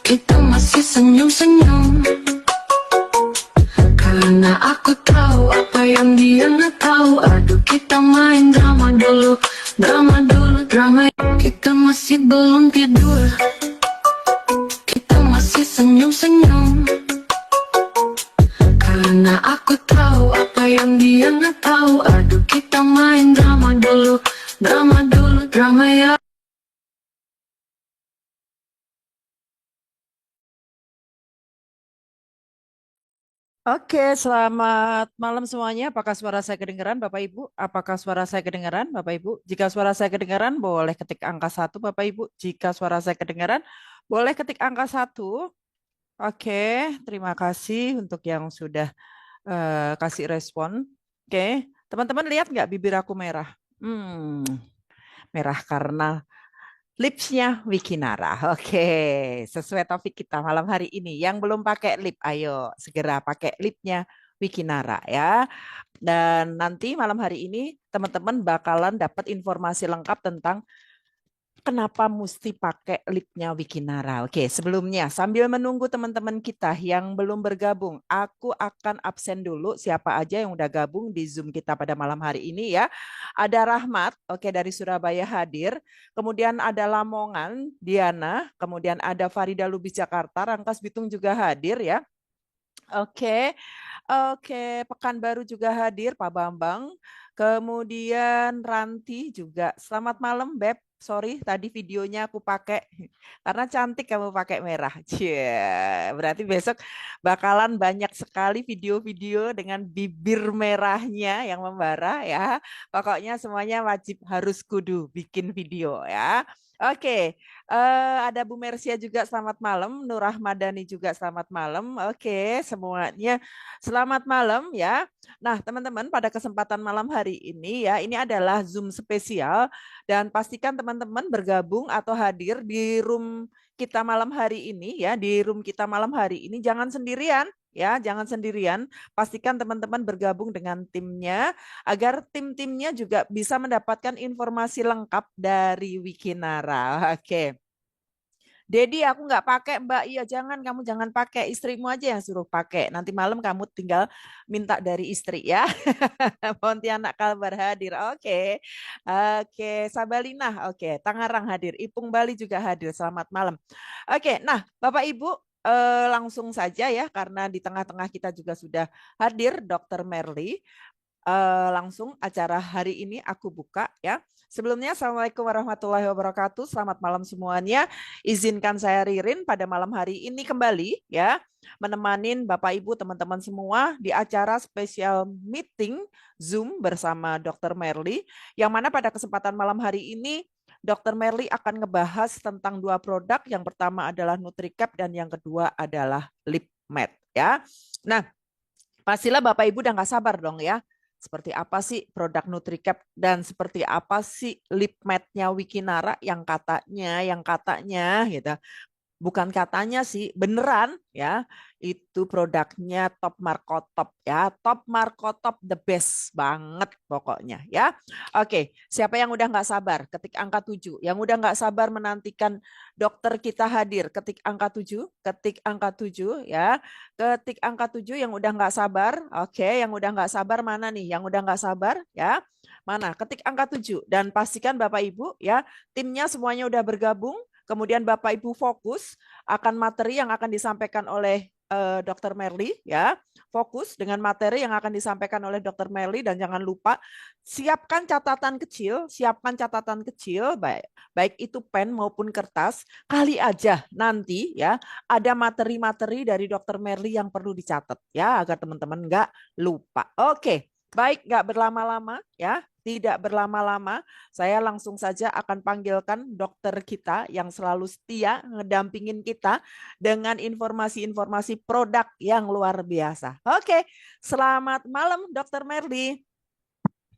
Kita masih senyum-senyum karena aku tahu apa yang dia nggak tahu. Aduh, kita main drama dulu, drama dulu, drama. Kita masih belum tidur, kita masih senyum-senyum karena aku tahu apa yang dia nggak tahu. Aduh, kita main drama dulu, drama dulu, drama ya. Oke, selamat malam semuanya. Apakah suara saya kedengaran, Bapak Ibu? Apakah suara saya kedengaran, Bapak Ibu? Jika suara saya kedengaran, boleh ketik angka 1, Bapak Ibu. Jika suara saya kedengaran, boleh ketik angka 1. Oke, terima kasih untuk yang sudah kasih respon. Oke, teman-teman lihat nggak bibir aku merah? Merah karena lipsnya Wikinara. Oke, sesuai topik kita malam hari ini. Yang belum pakai lip, ayo segera pakai lipnya Wikinara ya. Dan nanti malam hari ini teman-teman bakalan dapat informasi lengkap tentang kenapa mesti pakai lipnya Wikinara. Oke, sebelumnya sambil menunggu teman-teman kita yang belum bergabung, aku akan absen dulu siapa aja yang udah gabung di Zoom kita pada malam hari ini ya. Ada Rahmat, oke dari Surabaya hadir. Kemudian ada Lamongan, Diana. Kemudian ada Farida Lubis Jakarta, Rangkas Bitung juga hadir ya. Oke, oke, Pekanbaru juga hadir, Pak Bambang. Kemudian Ranti juga. Selamat malam, Beb. Sorry, tadi videonya aku pakai karena cantik kamu pakai merah. Cie, berarti besok bakalan banyak sekali video-video dengan bibir merahnya yang membara ya. Pokoknya semuanya wajib harus kudu bikin video ya. Oke, ada Bu Mersia juga selamat malam, Nur Rahmadani juga selamat malam. Oke, semuanya selamat malam ya. Nah, teman-teman pada kesempatan malam hari ini ya, ini adalah Zoom spesial dan pastikan teman-teman bergabung atau hadir di room kita malam hari ini ya, di room kita malam hari ini jangan sendirian ya, jangan sendirian. Pastikan teman-teman bergabung dengan timnya agar tim-timnya juga bisa mendapatkan informasi lengkap dari Wikinara. Oke. Dedi, aku nggak pakai Mbak. Iya, jangan kamu jangan pakai. Istrimu aja yang suruh pakai. Nanti malam kamu tinggal minta dari istri ya. Pontianak Kalbar hadir. Oke. Oke, Sabalina. Oke, Tangerang hadir. Ipung Bali juga hadir. Selamat malam. Oke, nah Bapak Ibu langsung saja ya karena di tengah-tengah kita juga sudah hadir Dr. Merly. Langsung acara hari ini aku buka ya. Sebelumnya, Assalamualaikum warahmatullahi wabarakatuh. Selamat malam semuanya. Izinkan saya Ririn pada malam hari ini kembali ya, menemanin Bapak Ibu teman-teman semua di acara spesial meeting Zoom bersama Dr. Merly, yang mana pada kesempatan malam hari ini Dr. Merly akan ngebahas tentang dua produk. Yang pertama adalah NutriCap dan yang kedua adalah Lip Matte ya. Nah, pastilah Bapak Ibu udah nggak sabar dong ya. Seperti apa sih produk NutriCap dan seperti apa sih lip matte-nya Wikinara yang katanya gitu. Bukan katanya sih, beneran ya. Itu produknya top Marco top ya. Top Marco top the best banget pokoknya ya. Oke, siapa yang udah nggak sabar? Ketik angka 7. Yang udah nggak sabar menantikan dokter kita hadir. Ketik angka 7. Ketik angka 7 ya. Ketik angka 7 yang udah nggak sabar. Oke, yang udah nggak sabar mana nih? Yang udah nggak sabar ya. Mana? Ketik angka 7. Dan pastikan Bapak Ibu ya, timnya semuanya udah bergabung. Kemudian Bapak Ibu fokus akan materi yang akan disampaikan oleh Dr. Merly ya. Fokus dengan materi yang akan disampaikan oleh Dr. Merly dan jangan lupa siapkan catatan kecil baik itu pen maupun kertas. Kali aja nanti ya ada materi-materi dari Dr. Merly yang perlu dicatat ya agar teman-teman nggak lupa. Oke, baik nggak berlama-lama ya. Tidak berlama-lama, saya langsung saja akan panggilkan dokter kita yang selalu setia ngedampingin kita dengan informasi-informasi produk yang luar biasa. Oke, selamat malam Dokter Merli.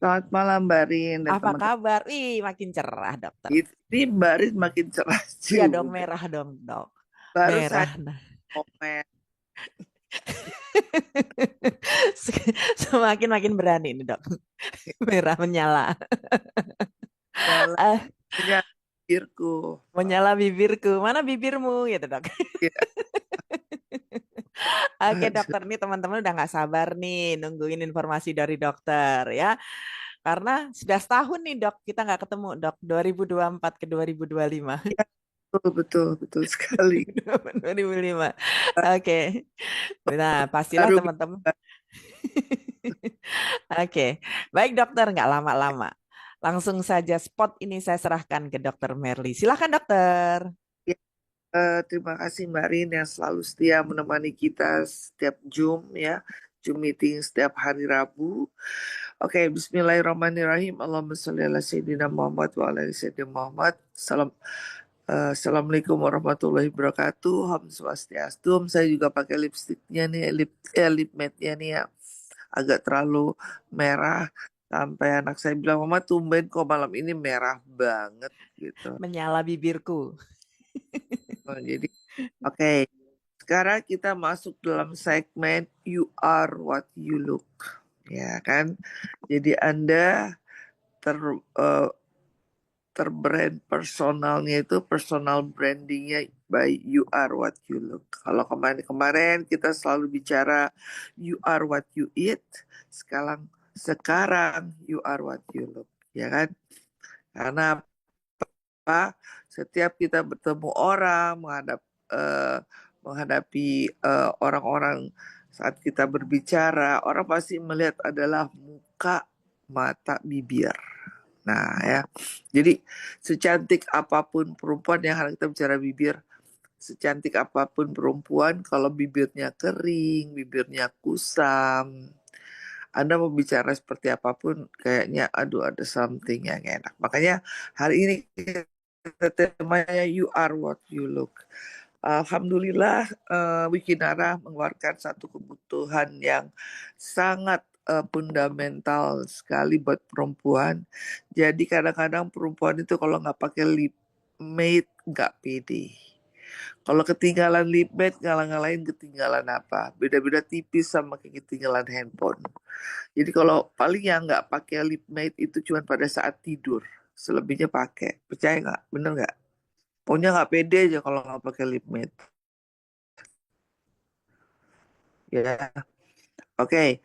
Selamat malam Mbak Rin dan Apa teman-teman. kabar? Ih, makin cerah dokter. Ini Mbak Rin makin cerah Iya dong, juga. merah dong dok. Baru Merah. saya komen. Semakin makin berani nih dok. Merah menyala. Jalan Eh, punya bibirku. Menyala bibirku. Mana bibirmu gitu, Dok. Ya, Oke, dokter, nih teman-teman udah nggak sabar nih nungguin informasi dari dokter ya. Karena sudah setahun nih, Dok, kita nggak ketemu, Dok. 2024 ke 2025. betul, betul, betul sekali. 2005. Oke. Nah, pastilah Baru teman-teman. Oke. Baik, dokter, nggak lama-lama. Langsung saja spot ini saya serahkan ke dokter Merly. Silahkan, dokter. ya, terima kasih Mbak Rin yang selalu setia menemani kita setiap Zoom ya. Zoom meeting setiap hari Rabu. Oke, Bismillahirrahmanirrahim. Allahumma sholli ala Sayyidina Muhammad wa ala ali Sayyidina Muhammad. Assalamualaikum warahmatullahi wabarakatuh. Om Swastiastu. Saya juga pakai lipstiknya nih, lip matte-nya nih ya. Agak terlalu merah. Sampai anak saya bilang, Mama tumben kok malam ini merah banget gitu. Menyala bibirku. Jadi, oke. Sekarang kita masuk dalam segmen You Are What You Look. Ya kan? Jadi Anda terbrand personalnya itu personal brandingnya by You Are What You Look. Kalau kemarin kita selalu bicara You Are What You Eat, sekarang You Are What You Look, ya kan? Karena apa? Setiap kita bertemu orang, menghadapi orang-orang saat kita berbicara, orang pasti melihat adalah muka, mata, bibir. Nah ya, jadi secantik apapun perempuan yang kita bicara bibir, secantik apapun perempuan kalau bibirnya kering, bibirnya kusam, Anda mau bicara seperti apapun kayaknya aduh ada something yang enak. Makanya hari ini kita temanya You Are What You Look. Alhamdulillah Wikinara mengeluarkan satu kebutuhan yang sangat fundamental sekali buat perempuan. Jadi kadang-kadang perempuan itu kalau nggak pakai lip matte nggak pede. Kalau ketinggalan lip matte ngalah-ngalahin ketinggalan apa? Beda-beda tipis sama kayak ketinggalan handphone. Jadi kalau paling yang nggak pakai lip matte itu cuma pada saat tidur. Selebihnya pakai. Percaya nggak? Bener nggak? Pokoknya nggak pede aja kalau nggak pakai lip matte. Ya, oke.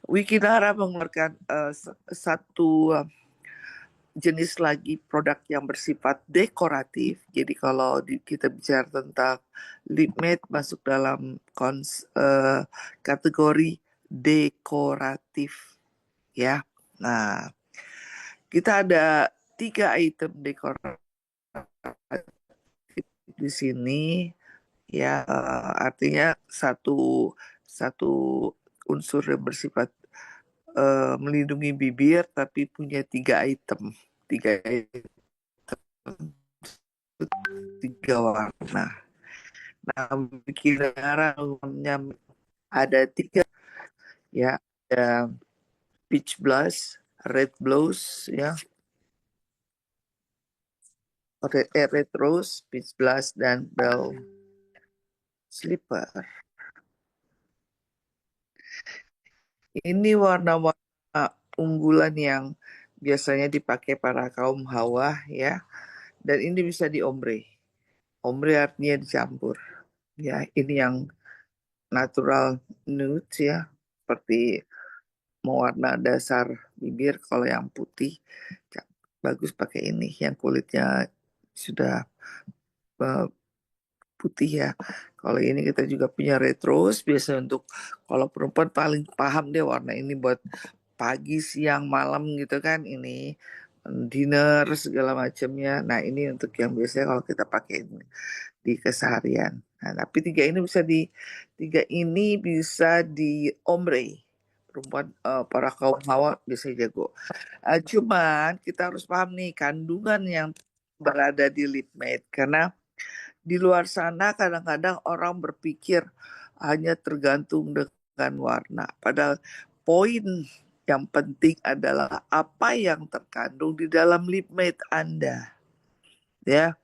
Wikinara mengeluarkan satu jenis lagi produk yang bersifat dekoratif. Jadi kalau kita bicara tentang lip matte masuk dalam kategori dekoratif, ya. Nah, kita ada 3 item dekoratif di sini, ya. Artinya satu unsur yang bersifat melindungi bibir tapi punya 3 item, 3 warna. Nah, bikin warnanya ada 3 ya, ada peach blush, red blush ya, red rose, peach blush dan bell slipper. Ini warna-warna unggulan yang biasanya dipakai para kaum hawa ya. Dan ini bisa diombre. Ombre artinya dicampur. Ya, ini yang natural nude ya. Seperti mewarna dasar bibir. Kalau yang putih bagus pakai ini. Yang kulitnya sudah putih ya. Kalau ini kita juga punya red rose. Biasa untuk kalau perempuan paling paham deh warna ini buat pagi, siang, malam gitu kan. Ini dinner segala macamnya. Nah ini untuk yang biasanya kalau kita pakai di keseharian. Nah tapi 3 ini bisa di ombre. Perempuan para kaum hawa bisa jago. Cuman kita harus paham nih kandungan yang berada di lip matte. Karena di luar sana kadang-kadang orang berpikir hanya tergantung dengan warna. Padahal poin yang penting adalah apa yang terkandung di dalam lip matte Anda. Ya,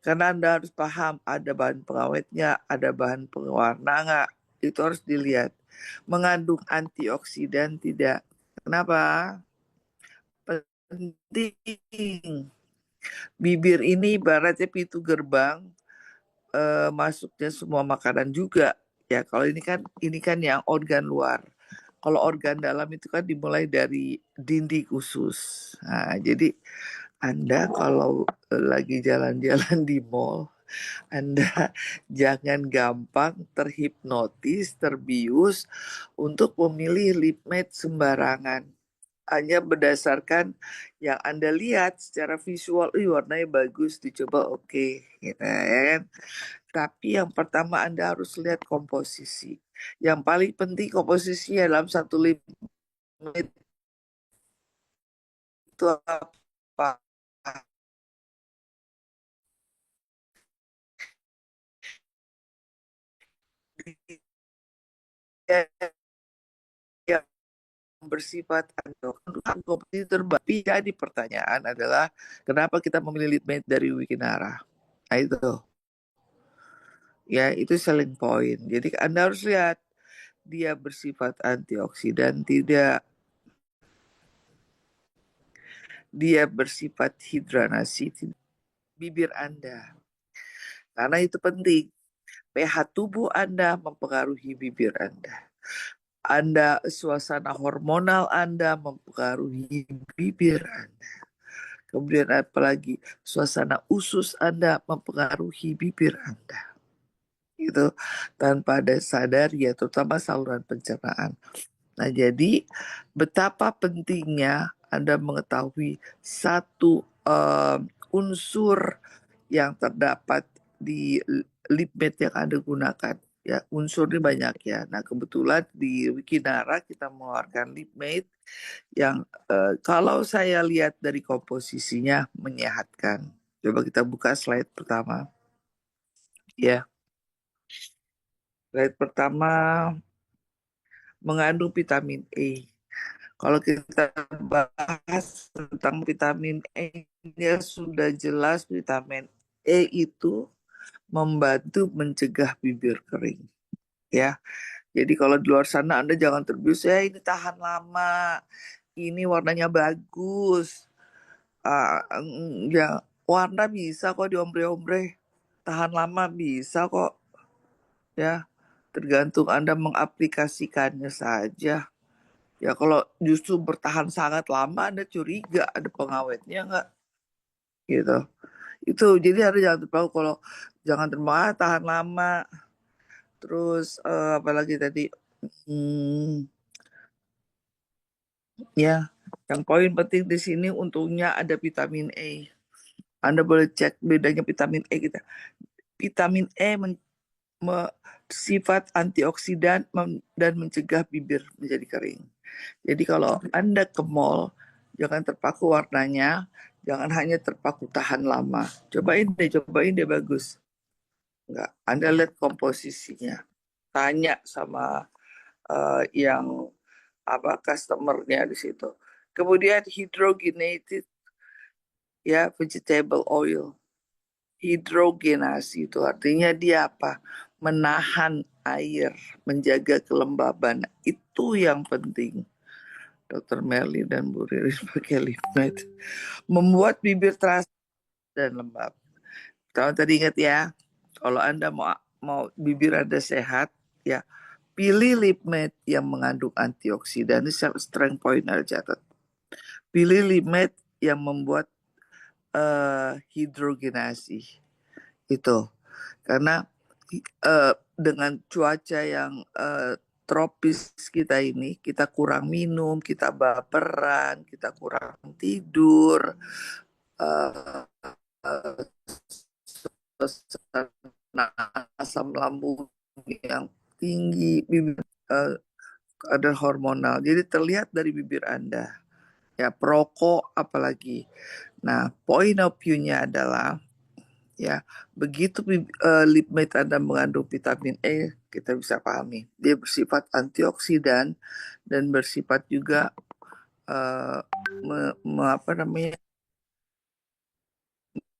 karena Anda harus paham ada bahan pengawetnya, ada bahan pewarna nggak. Itu harus dilihat. Mengandung antioksidan tidak. Kenapa? Penting. Bibir ini ibaratnya pintu gerbang masuknya semua makanan juga. Ya, kalau ini kan yang organ luar. Kalau organ dalam itu kan dimulai dari dinding usus. Nah, jadi Anda kalau lagi jalan-jalan di mall, Anda jangan gampang terhipnotis, terbius untuk memilih lip matte sembarangan. Hanya berdasarkan yang Anda lihat secara visual, warnanya bagus, dicoba oke, gitu ya kan. Tapi yang pertama Anda harus lihat komposisi. Yang paling penting komposisinya dalam satu lip matte itu apa? Dia yang bersifat kompetisi terbaik. Tapi jadi pertanyaan adalah kenapa kita memilih lip matte dari Wikinara? Nah itu ya, itu selling point. Jadi Anda harus lihat dia bersifat antioksidan, tidak dia bersifat hidranasi bibir Anda. Karena itu penting. pH tubuh Anda mempengaruhi bibir Anda, suasana hormonal Anda mempengaruhi bibir Anda. Kemudian apalagi suasana usus Anda mempengaruhi bibir Anda. Itu tanpa ada sadar ya, terutama saluran pencernaan. Nah, jadi betapa pentingnya Anda mengetahui satu unsur yang terdapat di lip matte yang Anda gunakan. Ya, unsurnya banyak ya. Nah, kebetulan di Wikinara kita mengeluarkan lip matte yang kalau saya lihat dari komposisinya menyehatkan. Coba kita buka slide pertama. Ya, slide pertama mengandung vitamin E. Kalau kita bahas tentang vitamin E, dia sudah jelas vitamin E itu membantu mencegah bibir kering. Ya, jadi kalau di luar sana Anda jangan terbius, ya ini tahan lama, ini warnanya bagus. Ya, warna bisa kok diombre-ombre, tahan lama bisa kok. Ya, tergantung Anda mengaplikasikannya saja. Ya kalau justru bertahan sangat lama Anda curiga ada pengawetnya nggak gitu. Itu jadi harus jangan terpaku, kalau jangan terpaku tahan lama. Terus apalagi tadi ya, yang poin penting di sini untungnya ada vitamin E. Anda boleh cek bedanya vitamin E kita. Vitamin E sifat antioksidan dan mencegah bibir menjadi kering. Jadi kalau Anda ke mall, jangan terpaku warnanya, jangan hanya terpaku tahan lama. Cobain deh bagus. Enggak, Anda lihat komposisinya. Tanya sama yang customernya di situ. Kemudian hydrogenated ya vegetable oil. Hidrogenasi itu artinya dia apa? Menahan air, menjaga kelembaban. Itu yang penting. Dr. Merli dan Bu Riris pakai lip matte. Membuat bibir terasa dan lembab. Kalau tadi ingat ya, kalau Anda mau bibir Anda sehat, ya pilih lip matte yang mengandung antioksidan. Ini strength point Anda catat. Pilih lip matte yang membuat hidrogenasi. Itu karena dengan cuaca yang tropis kita ini, kita kurang minum, kita baperan, kita kurang tidur, asam lambung yang tinggi, ada hormonal. Jadi terlihat dari bibir Anda. Ya, perokok apalagi. Nah, point of view-nya adalah ya, begitu lip matte Anda mengandung vitamin E, kita bisa pahami dia bersifat antioksidan dan bersifat juga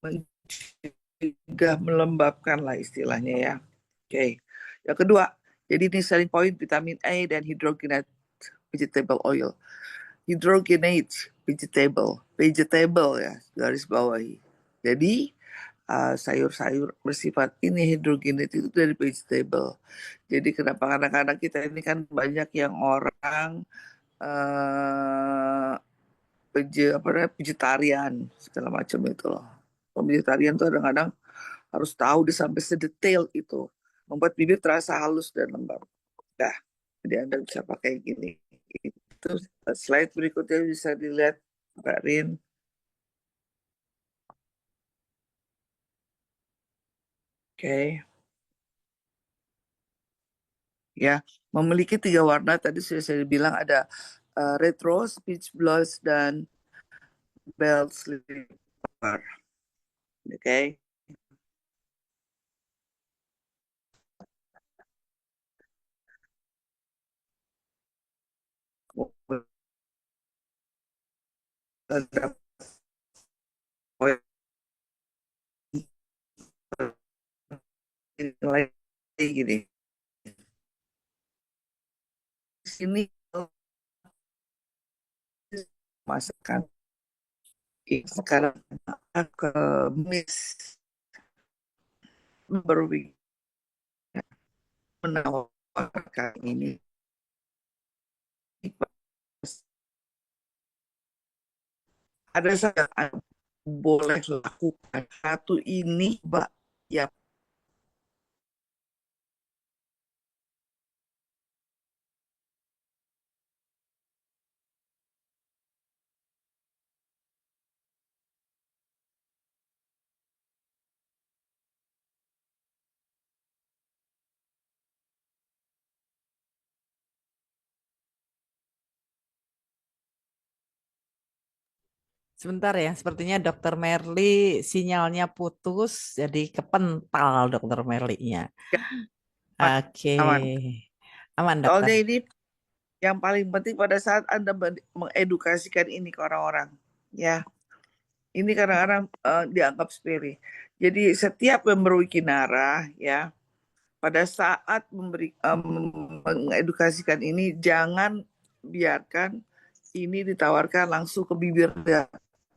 mencegah, melembabkan lah istilahnya ya. Oke. Yang kedua, jadi ini selling point vitamin E dan hydrogenated vegetable oil. Hydrogenated vegetable ya, garis bawahi. Jadi sayur-sayur bersifat ini hidrogenated itu dari vegetable. Jadi kenapa kadang-kadang kita ini kan banyak yang orang vegetarian segala macam itu loh. Vegetarian tuh kadang-kadang harus tahu deh sampai sedetail itu, membuat bibir terasa halus dan lembab. Nah, jadi Anda bisa pakai gini. Itu slide berikutnya bisa dilihat, Mbak Rin. Oke. Ya, memiliki 3 warna tadi sudah saya bilang ada red rose, peach blush, dan bell slipper. Oke. Ada poin lagi gini. Di sini masukkan sekarang ke mix berwi menawarkan ini ada saja boleh lakukan satu ini Mbak ya. Sebentar ya, sepertinya Dokter Merli sinyalnya putus, jadi kepental Dokter Merlinya. Aman, Oke, aman. aman dokter. Soalnya ini yang paling penting pada saat Anda mengedukasikan ini ke orang-orang ya. Ini kadang-kadang dianggap sepele. Jadi setiap memberi kinara ya, pada saat mengedukasikan ini jangan biarkan ini ditawarkan langsung ke bibir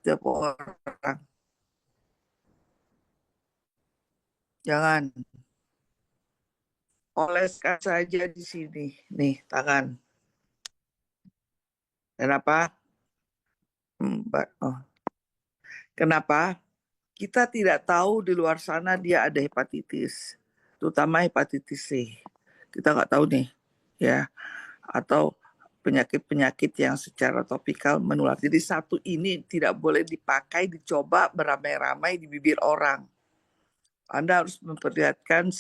tiap orang. Jangan. Oleskan saja di sini. Nih, tangan. Kenapa? Kenapa? Kita tidak tahu di luar sana dia ada hepatitis, terutama hepatitis C. Kita nggak tahu nih, ya. Atau penyakit-penyakit yang secara topikal menular. Jadi satu ini tidak boleh dipakai, dicoba beramai-ramai di bibir orang. Anda harus memperlihatkan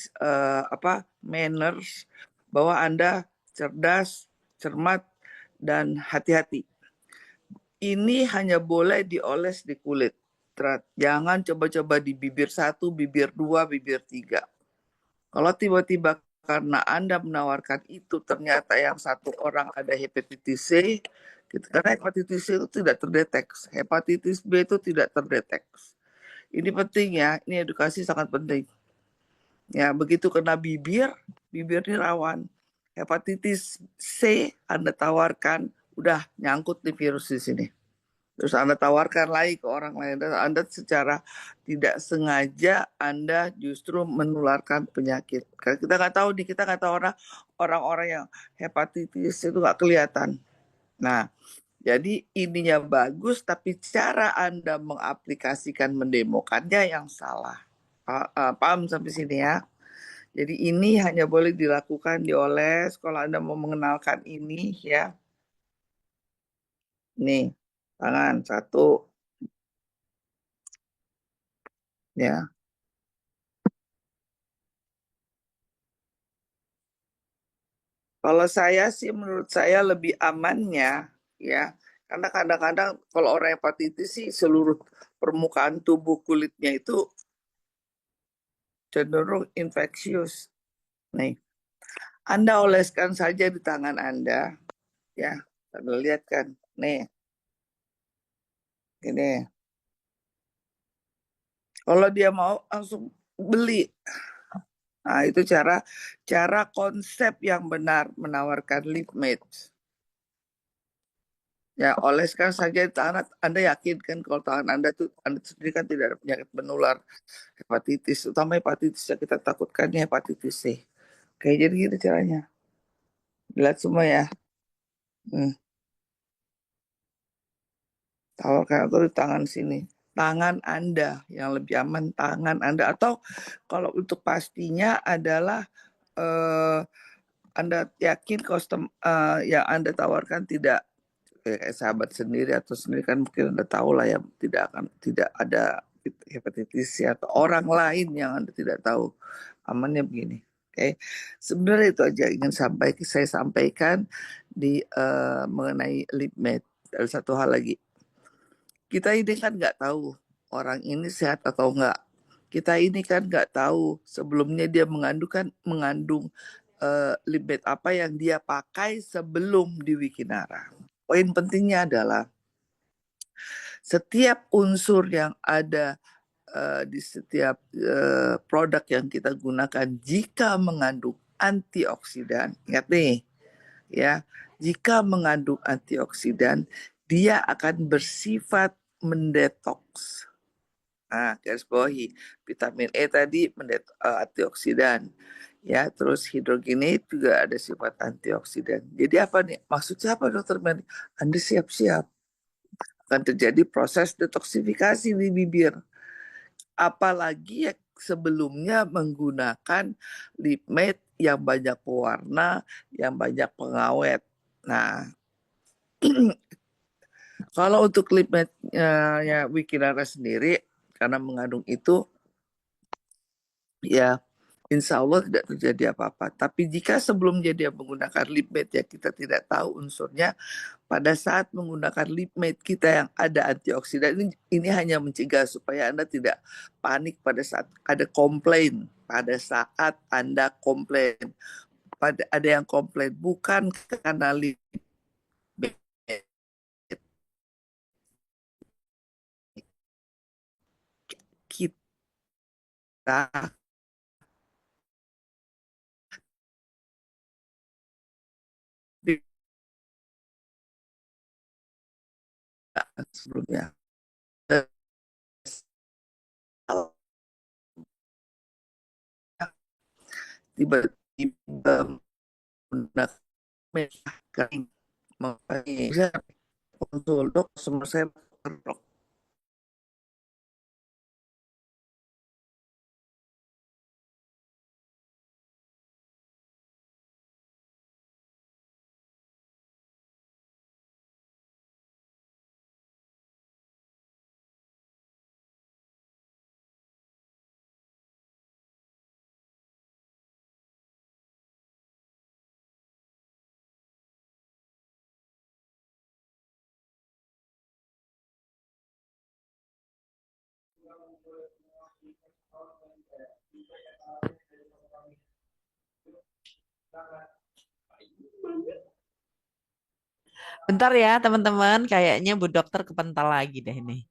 manners bahwa Anda cerdas, cermat, dan hati-hati. Ini hanya boleh dioles di kulit. Jangan coba-coba di bibir 1, bibir 2, bibir 3. Kalau tiba-tiba karena Anda menawarkan itu ternyata yang satu orang ada hepatitis C, karena hepatitis C itu tidak terdeteksi, hepatitis B itu tidak terdeteksi. Ini penting ya, ini edukasi sangat penting. Ya, begitu kena bibir ini rawan. Hepatitis C Anda tawarkan, udah nyangkut di virus di sini. Terus Anda tawarkan lagi ke orang lain. Dan Anda secara tidak sengaja Anda justru menularkan penyakit. Karena kita nggak tahu nih, kita nggak tahu orang-orang yang hepatitis itu nggak kelihatan. Nah, jadi ininya bagus, tapi cara Anda mengaplikasikan, mendemokannya yang salah. Paham sampai sini ya? Jadi ini hanya boleh dilakukan, dioles kalau Anda mau mengenalkan ini ya. Nih, tangan 1. Ya. Kalau saya sih menurut saya lebih amannya ya. Karena kadang-kadang kalau orang hepatitis sih seluruh permukaan tubuh kulitnya itu cenderung infeksius. Nih, Anda oleskan saja di tangan Anda ya. Anda lihat kan. Nih. Ini. Kalau dia mau langsung beli. Nah, itu cara konsep yang benar menawarkan lip matte. Ya, oleskan saja tangan Anda, yakin kan kalau tangan Anda tuh Anda sendiri kan tidak ada penyakit menular hepatitis, utama hepatitis yang kita takutkan ya hepatitis C. Oke, jadi gitu caranya. Lihat semua ya. Tawarkan atau di tangan sini. Tangan Anda yang lebih aman, tangan Anda. Atau kalau untuk pastinya adalah Anda yakin yang Anda tawarkan tidak kayak sahabat sendiri atau sendiri kan mungkin Anda tahu lah ya tidak ada hepatitis C atau orang lain yang Anda tidak tahu. Amannya begini. Oke. Sebenarnya itu aja ingin saya sampaikan di mengenai LipMed. Ada satu hal lagi. Kita ini kan nggak tahu orang ini sehat atau enggak. Kita ini kan nggak tahu sebelumnya dia mengandung libet apa yang dia pakai sebelum di Wikinara. Poin pentingnya adalah setiap unsur yang ada di setiap produk yang kita gunakan jika mengandung antioksidan, ingat nih ya, jika mengandung antioksidan dia akan bersifat mendetoks. Nah, garis bawahi vitamin E tadi antioksidan. Ya, terus hidrogenate juga ada sifat antioksidan. Jadi apa nih? Maksudnya apa, Dokter Mary? Anda siap-siap akan terjadi proses detoksifikasi di bibir. Apalagi ya sebelumnya menggunakan lip matte yang banyak pewarna, yang banyak pengawet. Nah, kalau untuk lip matte ya Wikinara sendiri karena mengandung itu ya insya Allah tidak terjadi apa-apa. Tapi jika sebelum dia menggunakan lip matte ya kita tidak tahu unsurnya, pada saat menggunakan lip matte kita yang ada antioksidan ini hanya mencegah supaya Anda tidak panik pada saat ada komplain. Pada saat Anda komplain, ada yang komplain bukan karena lip matte kita sebelumnya tiba-tiba menggunakan merah kering makanya konsul dok semua saya dok. Bentar ya teman-teman, kayaknya Bu Dokter kepental lagi deh ini.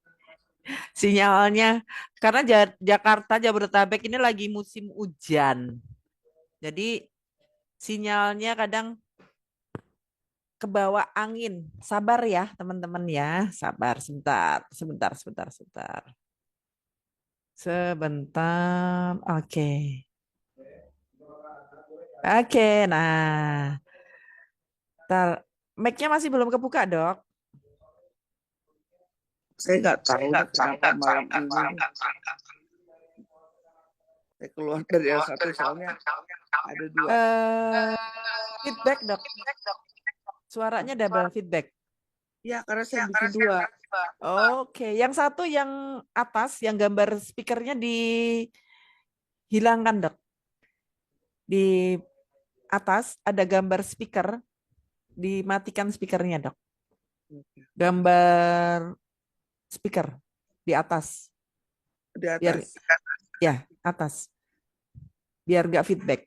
Sinyalnya, karena Jakarta, Jabodetabek ini lagi musim hujan. Jadi sinyalnya kadang ke bawah angin. Sabar ya teman-teman ya, sabar sebentar, sebentar, sebentar, sebentar. Sebentar, oke. Oke, nah. Ntar, mic-nya masih belum kebuka, Dok. Saya nggak tahu kenapa malam ini saya keluar dari yang satu soalnya ada dua. Feedback, Dok. Suaranya double feedback. Ya karena saya bikin dua. Oke, yang satu yang atas, yang gambar speakernya dihilangkan, Dok. Di atas ada gambar speaker, dimatikan speakernya, Dok. Gambar speaker di atas. Di atas. Biar, ya, atas. Biar nggak feedback.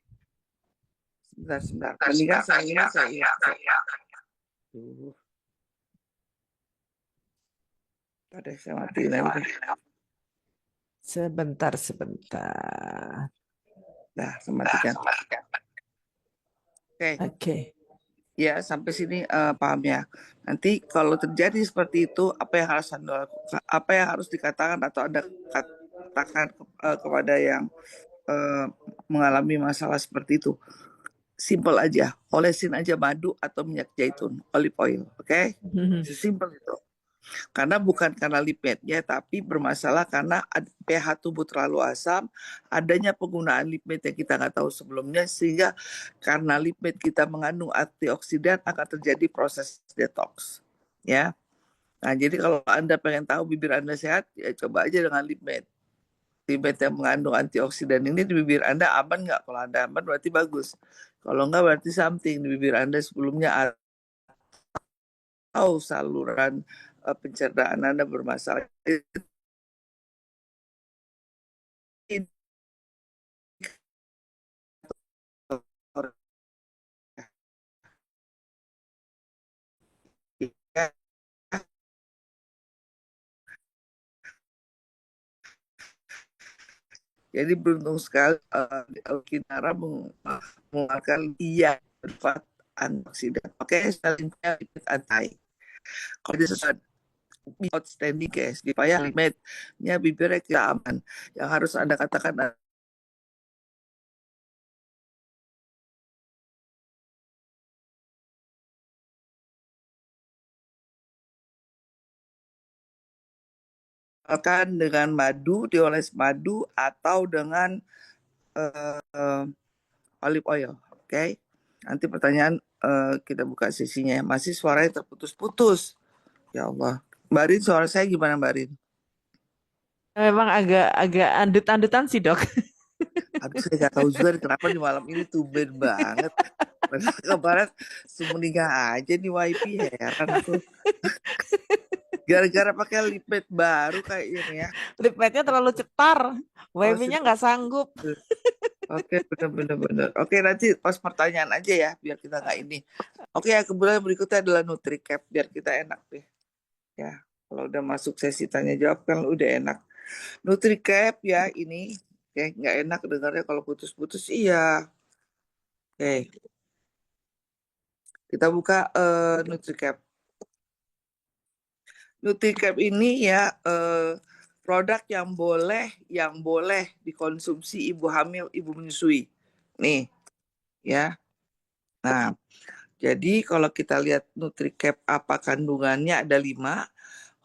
Sebentar. Mendingan saya. Tadi saya matiin lagi. Sebentar. Nah, sematikan. Oke. Ya, sampai sini paham ya. Nanti kalau terjadi seperti itu, apa yang harus Anda lakukan, apa yang harus dikatakan atau Anda katakan kepada yang mengalami masalah seperti itu? Simple aja, olesin aja madu atau minyak zaitun, olive oil, oke? Sesimpel itu. Karena bukan karena lipidnya, tapi bermasalah karena pH tubuh terlalu asam, adanya penggunaan lipid yang kita nggak tahu sebelumnya, sehingga karena lipid kita mengandung antioksidan akan terjadi proses detox. Ya, nah jadi kalau Anda pengen tahu bibir Anda sehat, ya coba aja dengan lipid. Lipid yang mengandung antioksidan ini di bibir Anda aman nggak? Kalau Anda aman berarti bagus. Kalau nggak berarti something di bibir Anda sebelumnya atau saluran pencernaan Anda bermasalah. Jadi beruntung sekali Kinara mengeluarkan iya bersifat antioksidan. Oke, selanjutnya lipid anti. Kalau dia sesuatu outstanding guys, supaya limitnya bibirnya kita aman. Yang harus Anda katakan akan dengan madu, dioles madu atau dengan olive oil. Oke. Nanti pertanyaan kita buka sesinya. Masih suaranya terputus-putus. Ya Allah. Mbak Rin, suara saya gimana Mbak Rin? Memang agak andut-andutan sih dok. Aduh, saya nggak tahu juga kenapa di malam ini tumben banget. Padahal kemarin semeninggal aja nih YP, heran tuh. Gara-gara pakai lipid baru kayak ini ya. Lipidnya terlalu cetar, WP-nya nggak sanggup. Oke, benar-benar. Oke, nanti pas pertanyaan aja ya, biar kita nggak ini. Oke, ya kemudian berikutnya adalah NutriCap, biar kita enak deh. Ya, kalau udah masuk sesi tanya jawab kan udah enak. NutriCap ya ini, oke, nggak enak dengarnya kalau putus-putus. Iya. Oke, kita buka NutriCap. NutriCap ini ya produk yang boleh dikonsumsi ibu hamil, ibu menyusui. Nih, ya. Nah, jadi kalau kita lihat NutriCap apa kandungannya ada 5.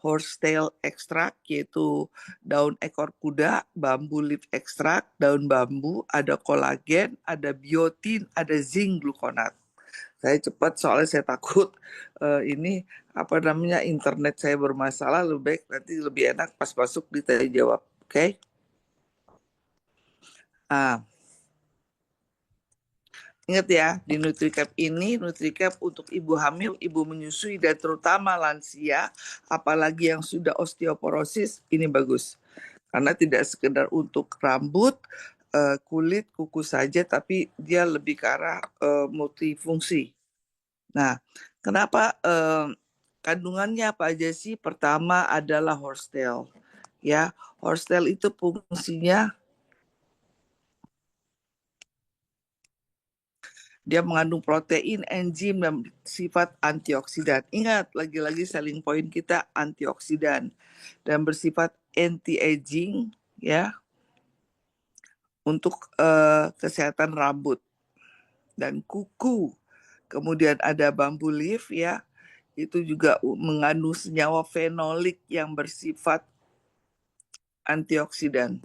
Horsetail extract yaitu daun ekor kuda, bambu leaf extract, daun bambu, ada kolagen, ada biotin, ada zinc gluconat. Saya cepat soalnya saya takut ini apa namanya internet saya bermasalah, lebih baik nanti lebih enak pas masuk ditanya jawab. Oke? Ah, ingat ya, di NutriCap ini, NutriCap untuk ibu hamil, ibu menyusui, dan terutama lansia, apalagi yang sudah osteoporosis, ini bagus. Karena tidak sekedar untuk rambut, kulit, kuku saja, tapi dia lebih ke arah multifungsi. Nah, kenapa kandungannya apa aja sih? Pertama adalah horsetail. Ya, horsetail itu fungsinya dia mengandung protein, enzim, dan sifat antioksidan. Ingat, lagi-lagi selling point kita antioksidan dan bersifat anti-aging ya untuk kesehatan rambut dan kuku. Kemudian ada bambu leaf ya, itu juga mengandung senyawa fenolik yang bersifat antioksidan.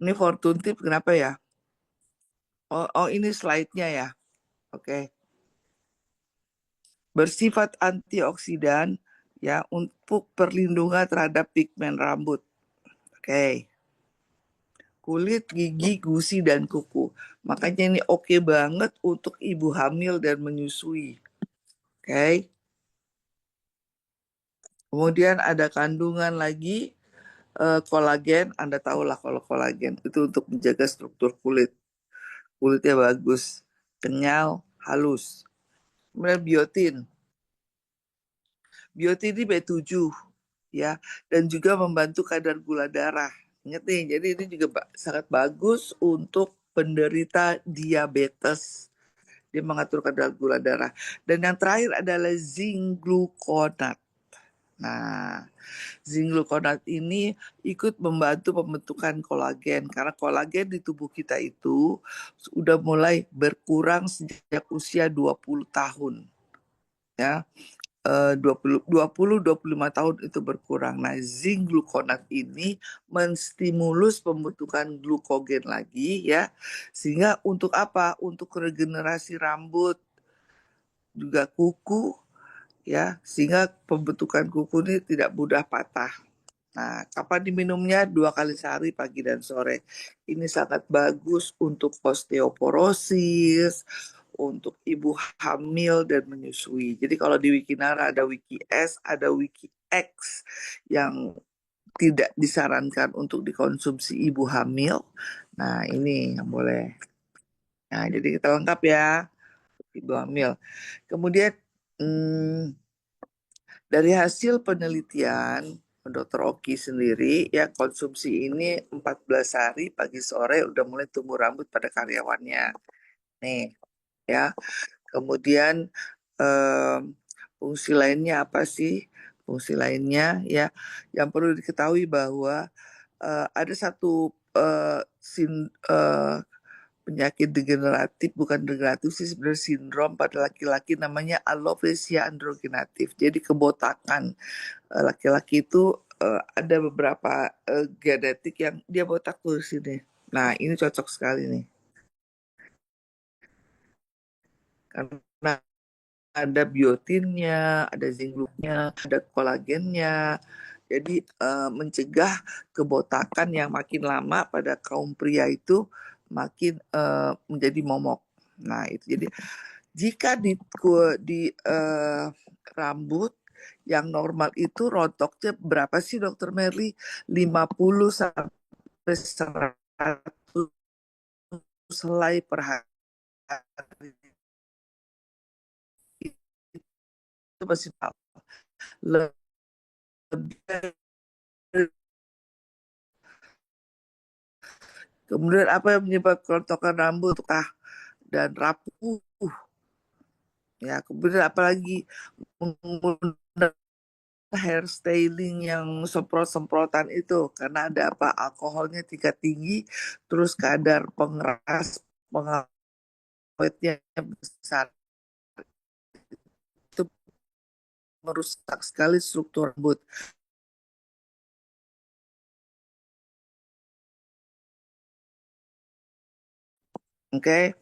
Ini Fortune Tip kenapa ya? Oh ini slide-nya ya. Oke. Bersifat antioksidan ya untuk perlindungan terhadap pigmen rambut. Oke. Kulit, gigi, gusi, dan kuku. Makanya ini oke banget untuk ibu hamil dan menyusui. Oke. Kemudian ada kandungan lagi kolagen. Anda tahulah kalau kolagen itu untuk menjaga struktur kulit. Kulitnya bagus, kenyal, halus. Kemudian biotin. Biotin ini B7 ya, dan juga membantu kadar gula darah. Ingat nih, jadi ini juga sangat bagus untuk penderita diabetes. Dia mengatur kadar gula darah. Dan yang terakhir adalah zinc gluconate. Nah, zinc gluconate ini ikut membantu pembentukan kolagen karena kolagen di tubuh kita itu sudah mulai berkurang sejak usia 20 tahun. Ya. 25 tahun itu berkurang. Nah, zinc gluconate ini menstimulus pembentukan glukogen lagi ya. Sehingga untuk apa? Untuk regenerasi rambut, juga kuku ya, sehingga pembentukan kuku ini tidak mudah patah. Nah, kapan diminumnya? 2 kali sehari, pagi dan sore. Ini sangat bagus untuk osteoporosis, untuk ibu hamil dan menyusui. Jadi kalau di Wikinara ada Wiki S, ada Wiki X yang tidak disarankan untuk dikonsumsi ibu hamil. Nah, ini yang boleh. Nah, jadi kita lengkap ya, ibu hamil. Kemudian dari hasil penelitian Dr. Oki sendiri ya, konsumsi ini 14 hari pagi sore udah mulai tumbuh rambut pada karyawannya. Nih ya. Kemudian fungsi lainnya apa sih? Fungsi lainnya ya yang perlu diketahui bahwa ada satu penyakit degeneratif, bukan degeneratif sih sebenarnya, sindrom pada laki-laki namanya alopecia androgenatif. Jadi kebotakan laki-laki itu ada beberapa genetik yang dia botak tuh di sini. Nah, ini cocok sekali nih. Karena ada biotinnya, ada zinc-nya, ada kolagennya. Jadi mencegah kebotakan yang makin lama pada kaum pria itu makin menjadi momok. Nah, itu jadi jika di rambut yang normal itu rontoknya berapa sih Dokter Merly? 50 sampai 100 helai per hari. Itu masih lebih. Kemudian apa yang menyebabkan kerontokan rambut dan rapuh? Ya, kemudian apalagi menggunakan hair styling yang semprot-semprotan itu karena ada apa, alkoholnya tingkat tinggi, terus kadar pengeras pengawetnya besar, itu merusak sekali struktur rambut. Oke.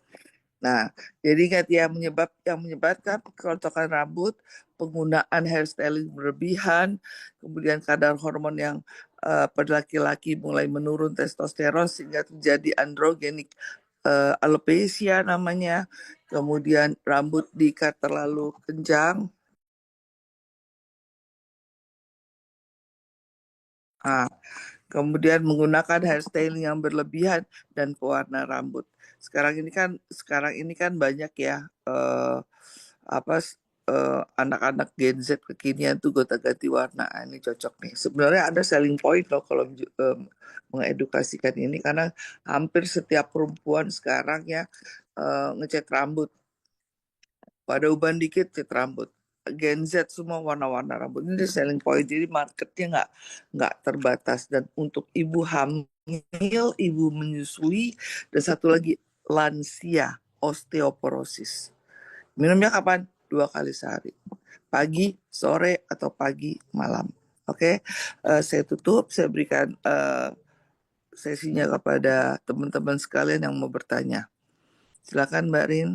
Nah, jadi ingat ya, yang menyebabkan kerontokan rambut, penggunaan hairstyling berlebihan, kemudian kadar hormon yang pada laki-laki mulai menurun testosteron sehingga terjadi androgenik alopecia namanya, kemudian rambut diikat terlalu kencang. Nah, kemudian menggunakan hairstyling yang berlebihan dan pewarna rambut. Sekarang ini kan banyak ya anak-anak Gen Z kekinian tuh gonta-ganti warna. Ini cocok nih. Sebenarnya ada selling point loh kalau mengedukasikan ini karena hampir setiap perempuan sekarang ya ngecat rambut. Pada uban dikit cat rambut. Gen Z semua warna-warna rambut. Ini selling point. Jadi marketnya nggak terbatas. Dan untuk ibu hamil, ibu menyusui, dan satu lagi lansia, osteoporosis. Minumnya kapan? 2 kali sehari. Pagi, sore, atau pagi, malam. Oke, saya tutup. Saya berikan sesinya kepada teman-teman sekalian yang mau bertanya. Silakan Mbak Rin.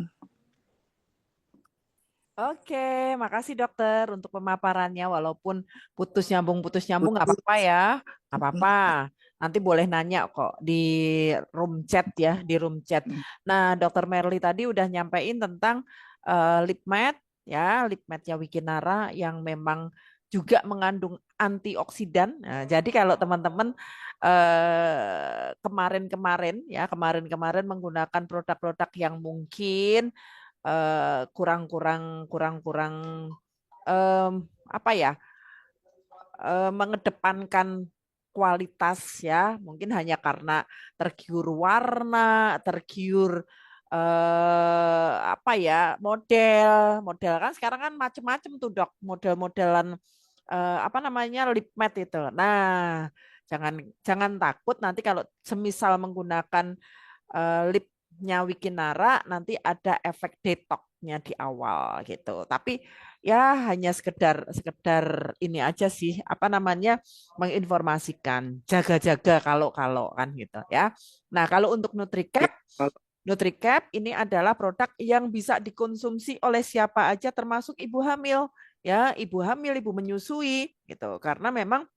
Oke, makasih dokter untuk pemaparannya. Walaupun putus nyambung nggak apa-apa ya, nggak apa-apa. Nanti boleh nanya kok di room chat ya, di room chat. Nah, dokter Merly tadi udah nyampein tentang lip matte ya, lip matte-nya Wikinara yang memang juga mengandung antioksidan. Nah, jadi kalau teman-teman kemarin-kemarin menggunakan produk-produk yang mungkin kurang apa ya mengedepankan kualitas ya, mungkin hanya karena tergiur warna, tergiur apa ya, model kan sekarang kan macem-macem tuh dok, model-modelan apa namanya lip matte itu. Nah, jangan jangan takut nanti kalau semisal menggunakan lipnya Wikinara nanti ada efek detoxnya di awal gitu. Tapi ya hanya sekedar sekedar ini aja sih apa namanya menginformasikan jaga-jaga kalau kan gitu ya. Nah, kalau untuk Ya, NutriCap kalau- NutriCap ini adalah produk yang bisa dikonsumsi oleh siapa aja termasuk ibu hamil ya, ibu hamil, ibu menyusui gitu. Karena memang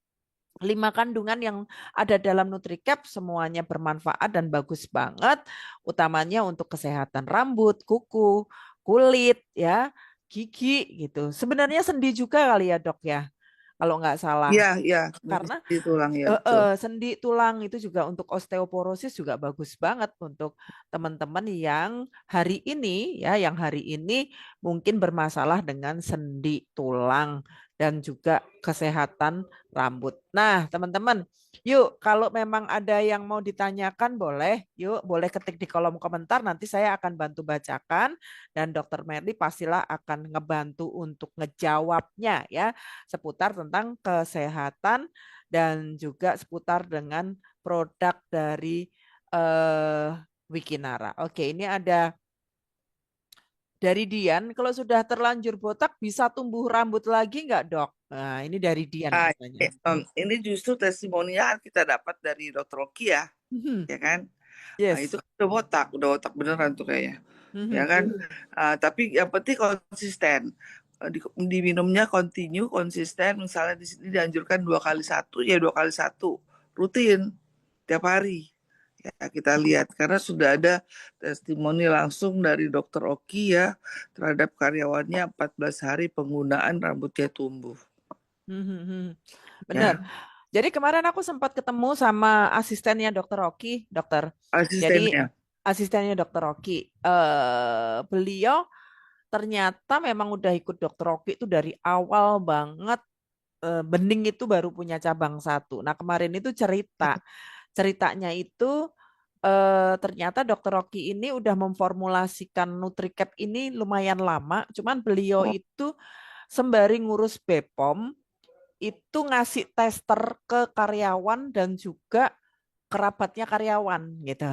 5 kandungan yang ada dalam NutriCap semuanya bermanfaat dan bagus banget, utamanya untuk kesehatan rambut, kuku, kulit ya, gigi gitu. Sebenarnya sendi juga kali ya, Dok ya. Kalau nggak salah. ya, ya, Karena di tulang ya betul. sendi tulang itu juga untuk osteoporosis juga bagus banget untuk teman-teman yang hari ini ya, yang hari ini mungkin bermasalah dengan sendi tulang dan juga kesehatan rambut. Nah, teman-teman, yuk kalau memang ada yang mau ditanyakan boleh, yuk boleh ketik di kolom komentar nanti saya akan bantu bacakan dan Dokter Merly pastilah akan ngebantu untuk ngejawabnya ya seputar tentang kesehatan dan juga seputar dengan produk dari eh, Wikinara. Oke, ini ada dari Dian. Kalau sudah terlanjur botak bisa tumbuh rambut lagi nggak, Dok? Nah, ini dari Dian Ah, katanya. ini justru testimonial kita dapat dari Dokter Oki Mhm. ya kan? Nah, itu Yes. udah botak beneran tuh kayaknya, ya Mhm. kan? Tapi yang penting konsisten. Diminumnya continue, konsisten. Misalnya di sini dianjurkan 2 kali 1, ya 2 kali 1, rutin, tiap hari. Ya, kita lihat karena sudah ada testimoni langsung dari Dokter Oki ya terhadap karyawannya 14 hari penggunaan rambutnya tumbuh. Mhm. Benar. Ya, Jadi kemarin aku sempat ketemu sama asistennya Dokter Oki, dokter. Jadi asistennya. asistennya Dokter Oki, beliau ternyata memang udah ikut Dokter Oki itu dari awal banget. Bening itu baru punya cabang satu. Nah kemarin itu ceritanya itu ternyata Dokter Oki ini udah memformulasikan NutriCap ini lumayan lama. Cuman beliau Oh, itu sembari ngurus BPOM itu ngasih tester ke karyawan dan juga kerabatnya karyawan gitu.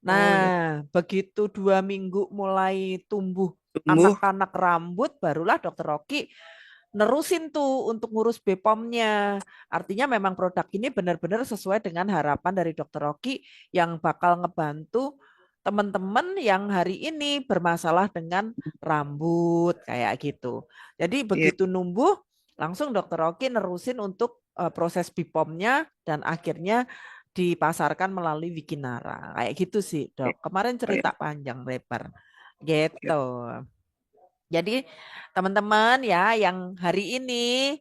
Nah, oh ya, begitu 2 minggu mulai tumbuh tumbuh. anak-anak rambut, barulah Dokter Rocky nerusin tuh untuk ngurus BPOM-nya. Artinya memang produk ini benar-benar sesuai dengan harapan dari Dokter Rocky yang bakal ngebantu teman-teman yang hari ini bermasalah dengan rambut kayak gitu. Jadi Iya, begitu numbuh, langsung Dokter Rocky nerusin untuk proses BPOM-nya dan akhirnya dipasarkan melalui Wikinara. Kayak gitu sih, iya, Dok. Kemarin oh, ya, cerita panjang lebar. iya. Gitu. Jadi teman-teman ya yang hari ini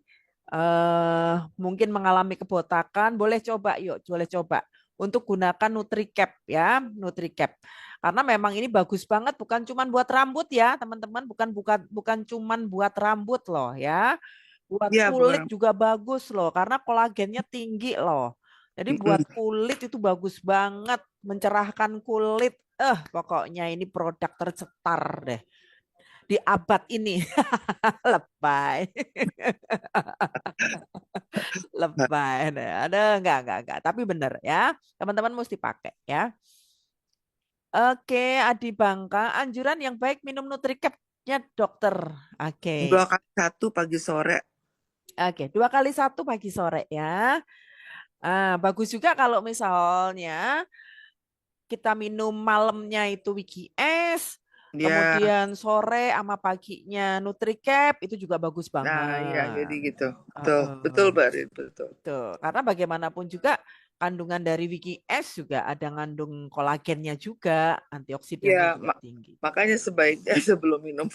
mungkin mengalami kebotakan, boleh coba yuk, boleh coba untuk gunakan NutriCap ya, NutriCap. Karena memang ini bagus banget bukan cuman buat rambut ya, teman-teman, bukan bukan bukan cuman buat rambut loh ya. Buat Iya, kulit bukan. juga bagus loh karena kolagennya tinggi loh. Jadi buat Mm-mm. kulit itu bagus banget, mencerahkan kulit. Pokoknya ini produk tercetar deh di abad ini. Lebay. Lebay. Ada enggak. Tapi bener ya. Teman-teman mesti pakai ya. Oke, Adi Bangka, anjuran yang baik minum NutriCap-nya dokter. Dua Oke. kali satu pagi sore. Oke, 2 kali 1 pagi sore ya. Bagus juga kalau misalnya kita minum malamnya itu Wiki Es, Ya, kemudian sore sama paginya NutriCap itu juga bagus nah ya jadi banget. gitu. Betul, betul Heeh. Mbak Rin, betul. Tuh, karena bagaimanapun juga kandungan dari Wiki Es juga ada ngandung kolagennya juga, antioksidannya Ya, juga tinggi. makanya sebaiknya sebelum minum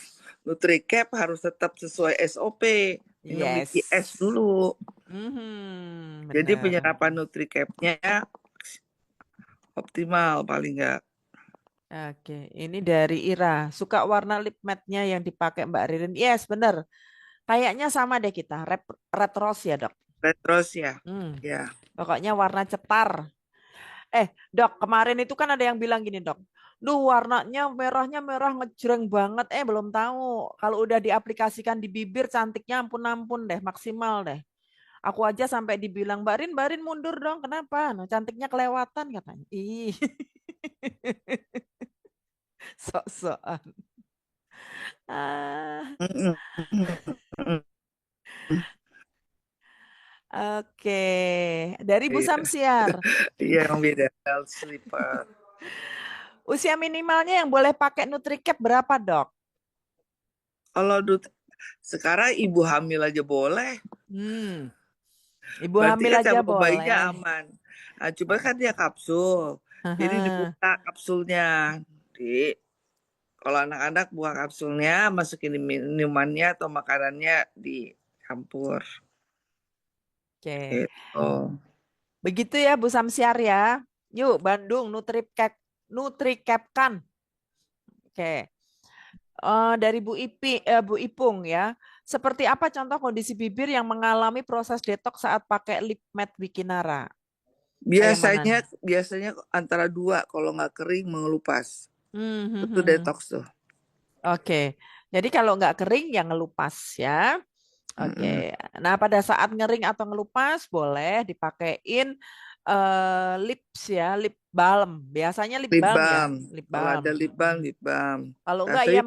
NutriCap harus tetap sesuai SOP. Minum Wiki S Yes. dulu. Jadi Benar. penyerapan NutriCap-nya optimal paling nggak. Oke, ini dari Ira. Suka warna lip matte-nya yang dipakai Mbak Ririn. Yes, benar. Kayaknya sama deh kita. Red rose ya, Dok. Red Rose ya. Hmm. Ya. Pokoknya warna cetar. Dok, kemarin itu kan ada yang bilang gini, Dok. Duh, warnanya merahnya merah ngejreng banget. Belum tahu. Kalau udah diaplikasikan di bibir, cantiknya ampun-ampun deh, maksimal deh. Aku aja sampai dibilang, Mbak Rin mundur dong. Kenapa? Nah, cantiknya kelewatan katanya. Ih, sok-sokan. Ah, Mm-mm. Mm-mm. oke. Dari Bu Iya, Samsiar. iya yang beda. Sleeper. Usia minimalnya yang boleh pakai NutriCap berapa, Dok? Kalau sekarang ibu hamil aja boleh. Hmm, ibu Berarti hamil kan aja cabang bayinya boleh. aman. Nah, coba kan dia kapsul. Jadi dibuka kapsulnya. Di Kalau anak-anak buka kapsulnya, masukin di minumannya atau makanannya dicampur. Oke. Gitu. Begitu ya Bu Samsiar ya. Yuk Bandung Nutricapkan. Oke. Dari Bu Ipung ya. Seperti apa contoh kondisi bibir yang mengalami proses detox saat pakai lip matte Wikinara? Kayak mana Biasanya nih? biasanya antara dua, kalau nggak kering mengelupas. Hmm, hmm, Itu hmm, hmm. detox tuh. Oke. Jadi kalau nggak kering ya ngelupas ya. Oke. Mm-mm. Nah, pada saat ngering atau ngelupas boleh dipakein lips ya, lip balm. Biasanya lip Lip balm ya, balm. lip Kalau balm. ada lip balm, Mm. lip balm. Kalau Nah, enggak tapi ya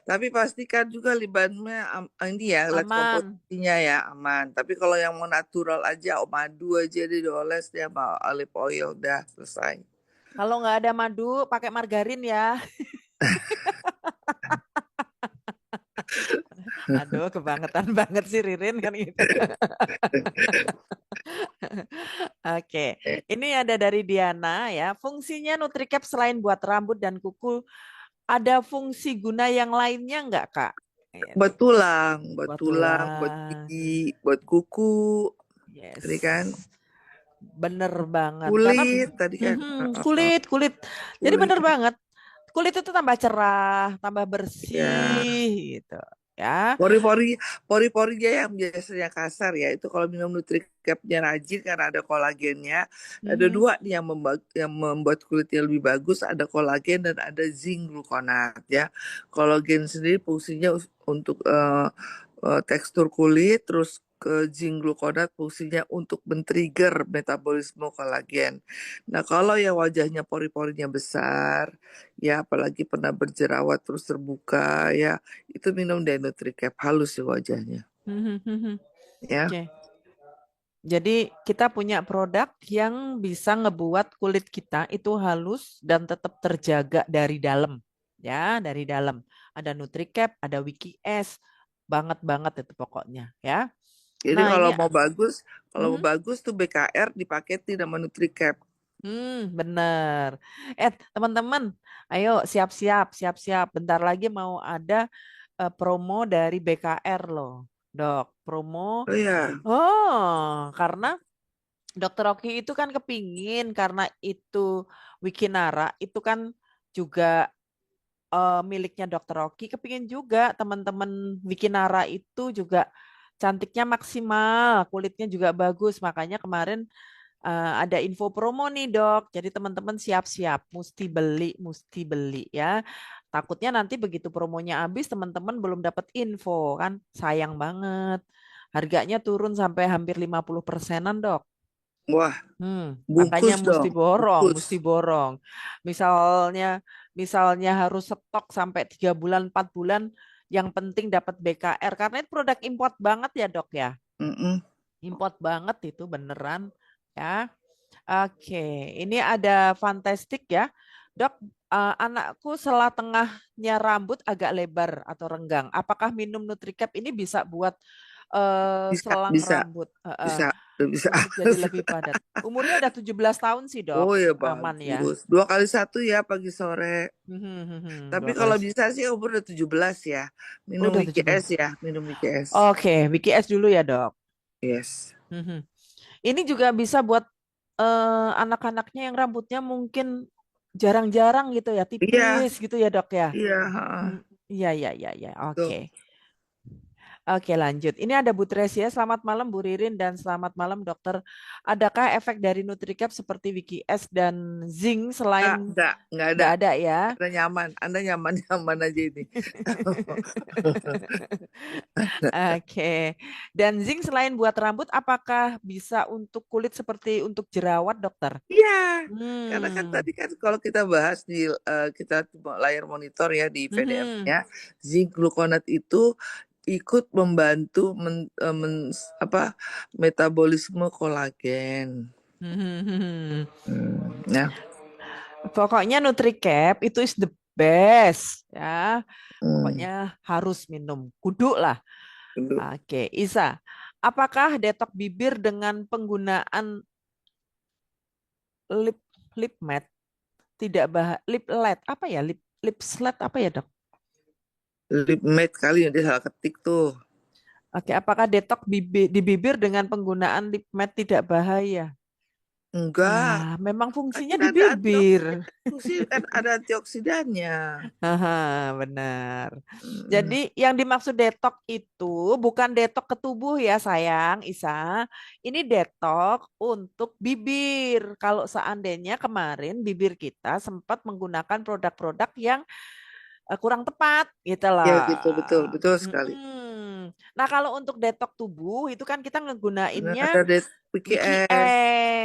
tapi pastikan juga lip balmnya ini ya, lihat aman. komposisinya ya aman. Tapi kalau yang mau natural aja, madu aja dia dioles dia mau olive oil udah selesai. Kalau nggak ada madu, pakai margarin ya. Aduh, kebangetan banget sih Ririn kan gitu. Oke, ini ada dari Diana ya. Fungsinya NutriCap selain buat rambut dan kuku, ada fungsi guna yang lainnya nggak, Kak? Buat Gitu. Buat tulang, buat tulang. gigi, buat kuku, tadi kan Yes. Bener banget. Karena kulit, tadi kan kulit, kulit. Jadi kulit. bener banget. Kulit itu tambah cerah, tambah Ya, bersih gitu. Ya. pori-porinya yang biasanya kasar ya, itu kalau minum Nutricapnya rajin karena ada kolagennya. Ada Mhm. dua nih yang membuat kulitnya lebih bagus, ada kolagen dan ada zinc gluconat ya. Kolagen sendiri fungsinya untuk tekstur kulit, terus ke zinc gluconat fungsinya untuk men-trigger metabolisme kolagen. Nah, kalau yang wajahnya pori-porinya besar, ya apalagi pernah berjerawat terus terbuka ya, itu minum Denutricap halus sih wajahnya Mhm. ya. Oke. Jadi kita punya produk yang bisa ngebuat kulit kita itu halus dan tetap terjaga dari dalam. Ya, dari dalam. Ada NutriCap, ada Wiki S. Banget banget itu pokoknya ya. Jadi Nah, kalau ini mau bagus, mhm. tuh BKR dipaketin sama Nutricap. Bener. Teman-teman, ayo siap-siap, siap-siap. Bentar lagi mau ada promo dari BKR loh, Dok. Promo. Oh ya, Oh, karena Dokter Oki itu kan kepingin karena itu Wikinara itu kan juga miliknya Dokter Oki, kepingin juga teman-teman Wikinara itu juga cantiknya maksimal, kulitnya juga bagus. Makanya kemarin ada info promo nih dok. Jadi teman-teman siap-siap, mesti beli ya. Takutnya nanti begitu promonya habis, teman-teman belum dapat info kan, sayang banget. Harganya turun sampai hampir 50%-an dok. wah, Makanya bungkus dong, bungkus. mesti borong. Misalnya, misalnya harus stok sampai 3 bulan, 4 bulan. Yang penting dapat BKR karena itu produk import banget ya dok ya. Mm-mm. Import banget itu beneran ya. Oke, ini ada fantastik ya. Dok, anakku setelah tengahnya rambut agak lebar atau renggang. Apakah minum NutriCap ini bisa buat Bisa, selang bisa, rambut bisa, bisa. untuk jadi lebih padat? Umurnya udah 17 tahun sih, Dok. Oh ya Aman ya. bagus. 2 kali 1 ya pagi sore. Tapi Dua kali. kalau bisa sih umur udah 17 ya. Oh, Minum udah Wiki 17. S ya, minum Wiki S. Oke, Wiki S dulu ya, Dok. Yes. Ini juga bisa buat anak-anaknya yang rambutnya mungkin jarang-jarang gitu ya, Iya, tipis gitu ya dok ya. iya, Hmm, iya iya iya iya. Oke. betul. Oke, lanjut. Ini ada Bu Tresia. Selamat malam Bu Ririn dan selamat malam Dokter. Adakah efek dari NutriCap seperti Wiki S dan Zinc selain Nggak ada. nggak ada ya? Anda nyaman, Anda nyaman-nyaman aja ini. Oke. Dan zinc selain buat rambut, apakah bisa untuk kulit seperti untuk jerawat, dokter? Iya, karena kan Hmm. tadi kan kalau kita bahas di kita layar monitor ya di Mhm. PDF-nya, zinc gluconat itu ikut membantu metabolisme kolagen. Mhm. Ya. Pokoknya NutriCap itu is the best ya. Hmm. Pokoknya harus minum. Kudu lah. Dulu. Oke, Isa. Apakah detok bibir dengan penggunaan lip lip matte tidak lip led apa ya? Lip sled apa ya, Dok? Lip matte kali yang dia salah ketik tuh. Oke, apakah detok di bibir dengan penggunaan lip matte tidak bahaya? Enggak, Ya, memang fungsinya kan di ada antioksidan, bibir. fungsi kan ada antioksidannya. Haha, benar. Hmm. Jadi yang dimaksud detok itu bukan detok ke tubuh ya sayang, Isa. Ini detok untuk bibir. Kalau seandainya kemarin bibir kita sempat menggunakan produk-produk yang kurang tepat gitu Ya lah. gitu, betul, betul sekali. Mm-mm. Nah, kalau untuk detok tubuh itu kan kita Nah, ngegunainnya ada Wiki PKS.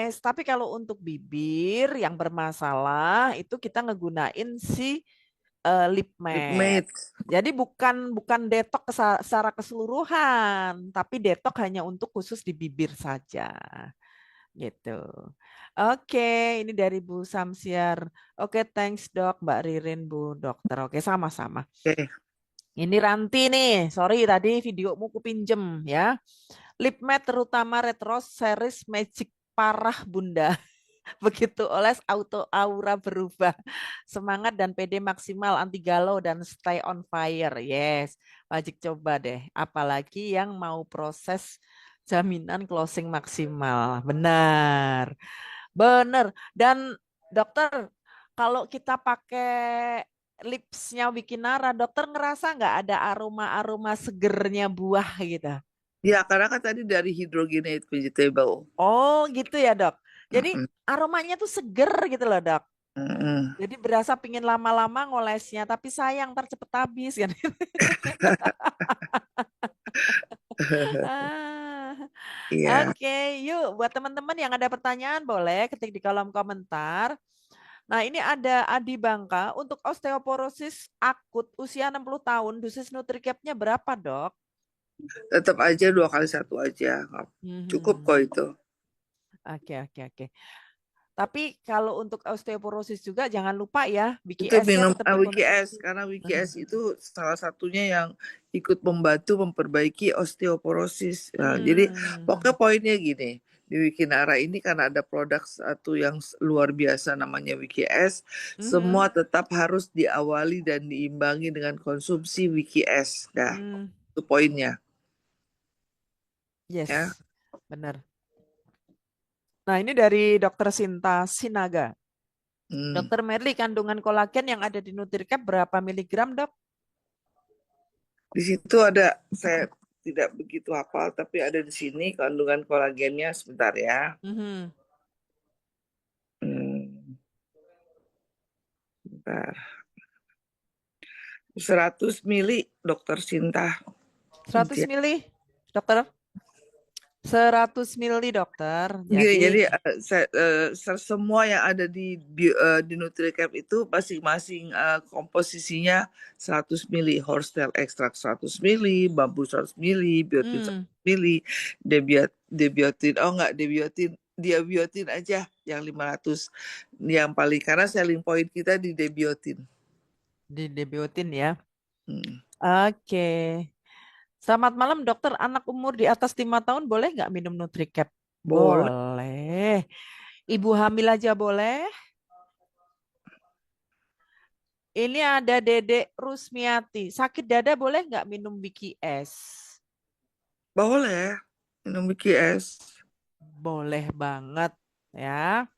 S. Tapi kalau untuk bibir yang bermasalah itu kita ngegunain si lip matte. Lipmate. Jadi bukan bukan detok secara keseluruhan, tapi detok hanya untuk khusus di bibir saja. Gitu. Oke, ini dari Bu Samsiar. Oke, thanks dok, Mbak Ririn, Bu Dokter. Oke, sama-sama. Oke. Ini Ranti nih, sorry tadi videomu kupinjem ya. Lip matte terutama retro series Magic parah Bunda. Begitu oles auto aura berubah. Semangat dan PD maksimal anti galau dan stay on fire. Yes, wajib coba deh. Apalagi yang mau proses jaminan closing maksimal. Benar. Benar. Dan dokter, kalau kita pakai lipsnya Wikinara, dokter ngerasa nggak ada aroma-aroma segernya buah gitu? Ya, karena kan tadi dari hydrogenated vegetable. Oh gitu ya dok. Jadi Mm-mm. aromanya tuh seger gitu loh dok. Mm-mm. Jadi berasa pingin lama-lama ngolesnya, tapi sayang ntar cepet habis kan. Ah, Iya. Oke, yuk buat teman-teman yang ada pertanyaan boleh ketik di kolom komentar. Nah, ini ada Adi Bangka. Untuk osteoporosis akut usia 60 tahun, dosis Nutricapnya berapa, Dok? Tetap aja 2 kali 1 aja. Cukup kok Mhm. itu. Oke, oke, oke. Tapi kalau untuk osteoporosis juga jangan lupa ya, Itu BKS-nya minum tetap WKS dikonsumsi. karena Mhm. WKS itu salah satunya yang ikut membantu memperbaiki osteoporosis. Nah, jadi pokoknya Hmm. poinnya gini, di Wikinara ini karena ada produk satu yang luar biasa namanya WKS, semua Mhm. tetap harus diawali dan diimbangi dengan konsumsi WKS. Nah, Hmm. itu poinnya ya. Yes, benar. Nah, ini dari Dokter Sinta Sinaga. Hmm. Dokter Merli, kandungan kolagen yang ada di Nutricap berapa miligram, Dok? Di situ ada, saya tidak begitu hafal tapi ada di sini kandungan kolagennya, sebentar ya. Mhm. Hmm. Bentar. 100 mili, Dokter Sinta. 100 mili, Dokter? 100 mili, Dokter. Gini, Jadi, jadi semua yang ada di NutriCap itu masing-masing komposisinya 100 mili, horsetail ekstrak 100 mili, bambu 100 mili, biotin 100 hmm, mili, debiotin, oh enggak, diabiotin aja yang 500. Yang paling, karena selling point kita di debiotin. di debiotin ya. Hmm. Oke. Selamat malam, Dokter. Anak umur di atas 5 tahun boleh nggak minum Nutricap? Boleh. Boleh. Ibu hamil aja boleh. Ini ada Dedek Rusmiati. Sakit dada boleh nggak minum Wiki S? Boleh minum BKS. Boleh banget ya.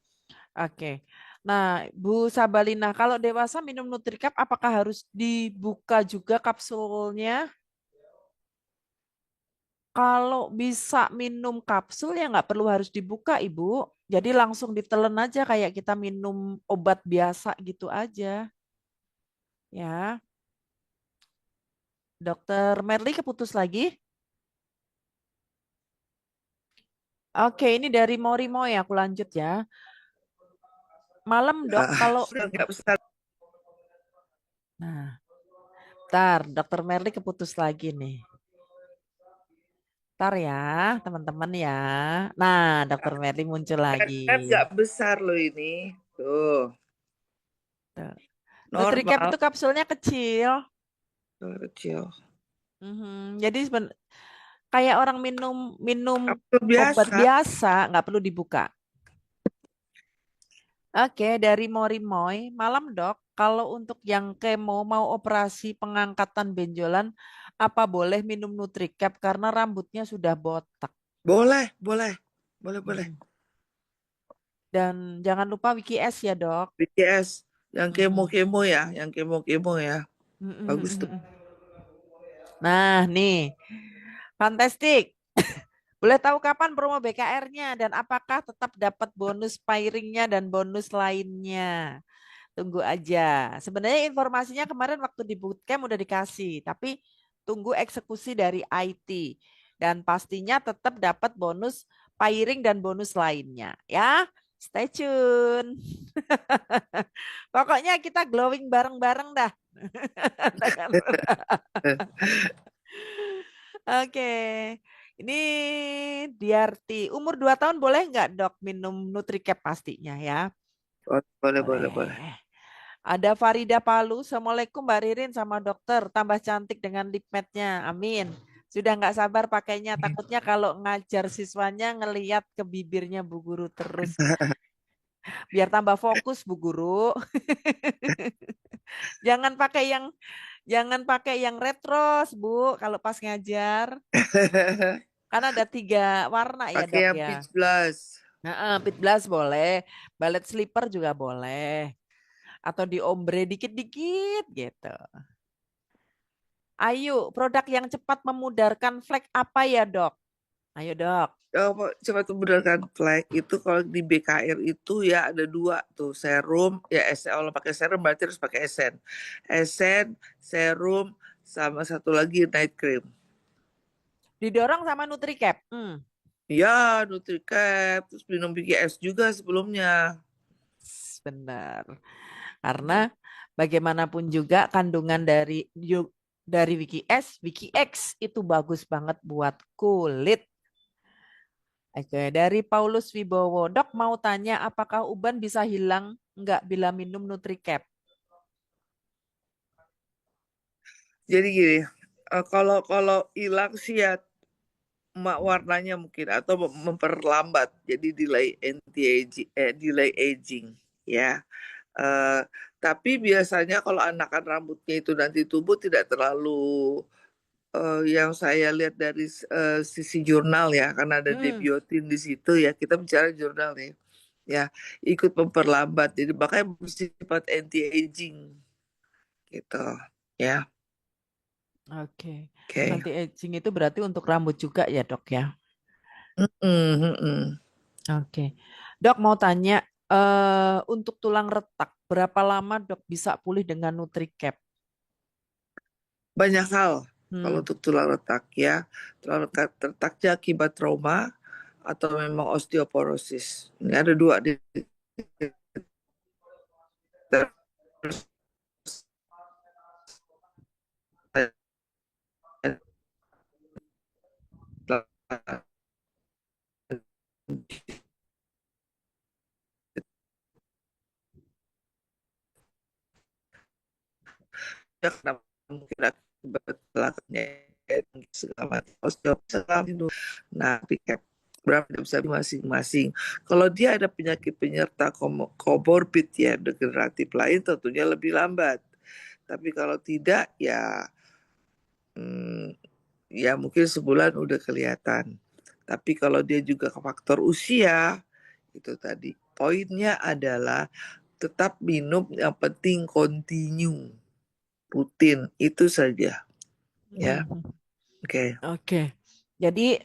Oke. Nah, Bu Sabalina, kalau dewasa minum Nutricap apakah harus dibuka juga kapsulnya? Kalau bisa minum kapsul ya nggak perlu harus dibuka, Ibu. Jadi langsung ditelen aja kayak kita minum obat biasa gitu aja. Ya, Dokter Merli keputus lagi. Oke, ini dari Morimo ya, aku lanjut ya. Malam dok, kalau Sudah nggak besar. nah, ntar Dokter Merli keputus lagi nih. Ntar ya, teman-teman ya. Nah, Dokter Merli muncul lagi. Kan nggak besar loh ini. Tuh, Tuh. Nutricap normal. itu kapsulnya kecil. Kecil. Jadi kayak orang minum minum Kapsul obat biasa. biasa, nggak perlu dibuka. Oke, dari Morimoy, malam dok, kalau untuk yang kemo mau operasi pengangkatan benjolan, apa boleh minum Nutricap karena rambutnya sudah botak? Boleh, boleh. Boleh, boleh. Mm-mm. Dan jangan lupa Wiki S ya dok. BTS. Yang Mm-mm. kemo-kemo ya. Yang kemo-kemo ya. Bagus tuh. Mm-mm. Nah, nih, fantastik. Boleh tahu kapan promo BKR-nya dan apakah tetap dapat bonus pairingnya dan bonus lainnya? Tunggu aja. Sebenarnya informasinya kemarin waktu di bootcamp udah dikasih, tapi tunggu eksekusi dari IT. Dan pastinya tetap dapat bonus pairing dan bonus lainnya. Ya, stay tune. Pokoknya kita glowing bareng-bareng dah. Oke. Ini Diarti. Umur 2 tahun boleh nggak dok minum Nutricap pastinya ya? Boleh, boleh, boleh. Boleh. Ada Farida Palu. Assalamualaikum Mbak Ririn sama dokter. Tambah cantik dengan lip matte-nya. Amin. Sudah nggak sabar pakainya. Takutnya kalau ngajar siswanya ngeliat ke bibirnya Bu Guru terus. Biar tambah fokus Bu Guru. Jangan pakai yang retro, Bu, kalau pas ngajar. Kan ada 3 warna ya Pakai dok yang ya. peach blush. Nah, pit blast boleh. Ballet slipper juga boleh. Atau di ombre dikit-dikit gitu. Ayo, produk yang cepat memudarkan flek apa ya, Dok? Ayo, Dok. Coba tuh benarkan flek itu kalau di BKR itu ya ada 2 tuh serum ya kalau pakai serum berarti harus pakai esen serum sama satu lagi night cream Didorong sama Nutricap. ya Nutricap terus minum BGS juga sebelumnya. Benar. Karena bagaimanapun juga kandungan dari Wiki S, Wiki X itu bagus banget buat kulit. Oke, dari Paulus Wibowo. Dok mau tanya apakah uban bisa hilang nggak bila minum Nutricap? Jadi gini, kalau kalau hilang sih ya warnanya mungkin atau memperlambat jadi delay aging ya. Tapi biasanya kalau anakan rambutnya itu nanti tumbuh tidak terlalu yang saya lihat dari sisi jurnal ya, karena ada debiotin di situ ya, kita bicara jurnal nih, ya ikut memperlambat, jadi makanya bersifat anti aging gitu ya. Oke. Oke. Anti aging itu berarti untuk rambut juga ya, Dok ya? Oke. Dok mau tanya untuk tulang retak berapa lama Dok bisa pulih dengan Nutricap? Banyak hal kalau Hmm. untuk tulang retak ya, tulang retaknya akibat trauma atau memang osteoporosis. Ini ada 2 di ya karena mungkin akibat belakangnya segala macam osteoporosis. Nah, recap berapa dia bisa masing-masing. Kalau dia ada penyakit penyerta komorbid ya degeneratif lain tentunya lebih lambat. Tapi kalau tidak ya ya mungkin sebulan udah kelihatan. Tapi kalau dia juga ke faktor usia itu tadi poinnya adalah tetap minum yang penting continue rutin itu saja ya. Oke. Oke. Jadi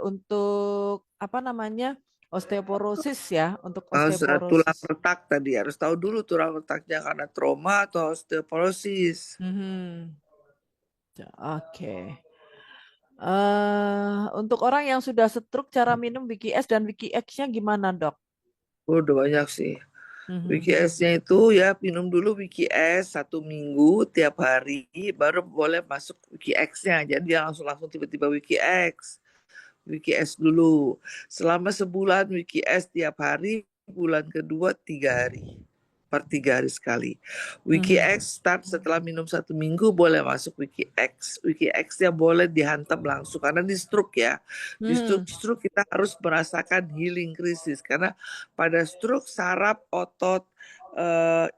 untuk apa namanya osteoporosis ya, untuk Tulang osteoporosis. retak tadi harus tahu dulu tulang retaknya karena trauma atau osteoporosis. Mhm. Oke. Untuk orang yang sudah stroke, cara minum Wiki S dan Wiki X-nya gimana, Dok? Udah banyak sih. Mhm. Wiki S-nya itu ya minum dulu Wiki S 1 minggu tiap hari, baru boleh masuk Wiki X-nya. Jadi dia langsung langsung tiba-tiba Wiki X. Wiki S dulu. Selama sebulan Wiki S tiap hari, bulan kedua 3 hari. Per 3 hari sekali. Wiki Mhm. X start setelah minum 1 minggu boleh masuk Wiki X. Wiki X-nya boleh dihantam langsung karena di stroke ya. Di Mhm. stroke kita harus merasakan healing krisis karena pada stroke saraf otot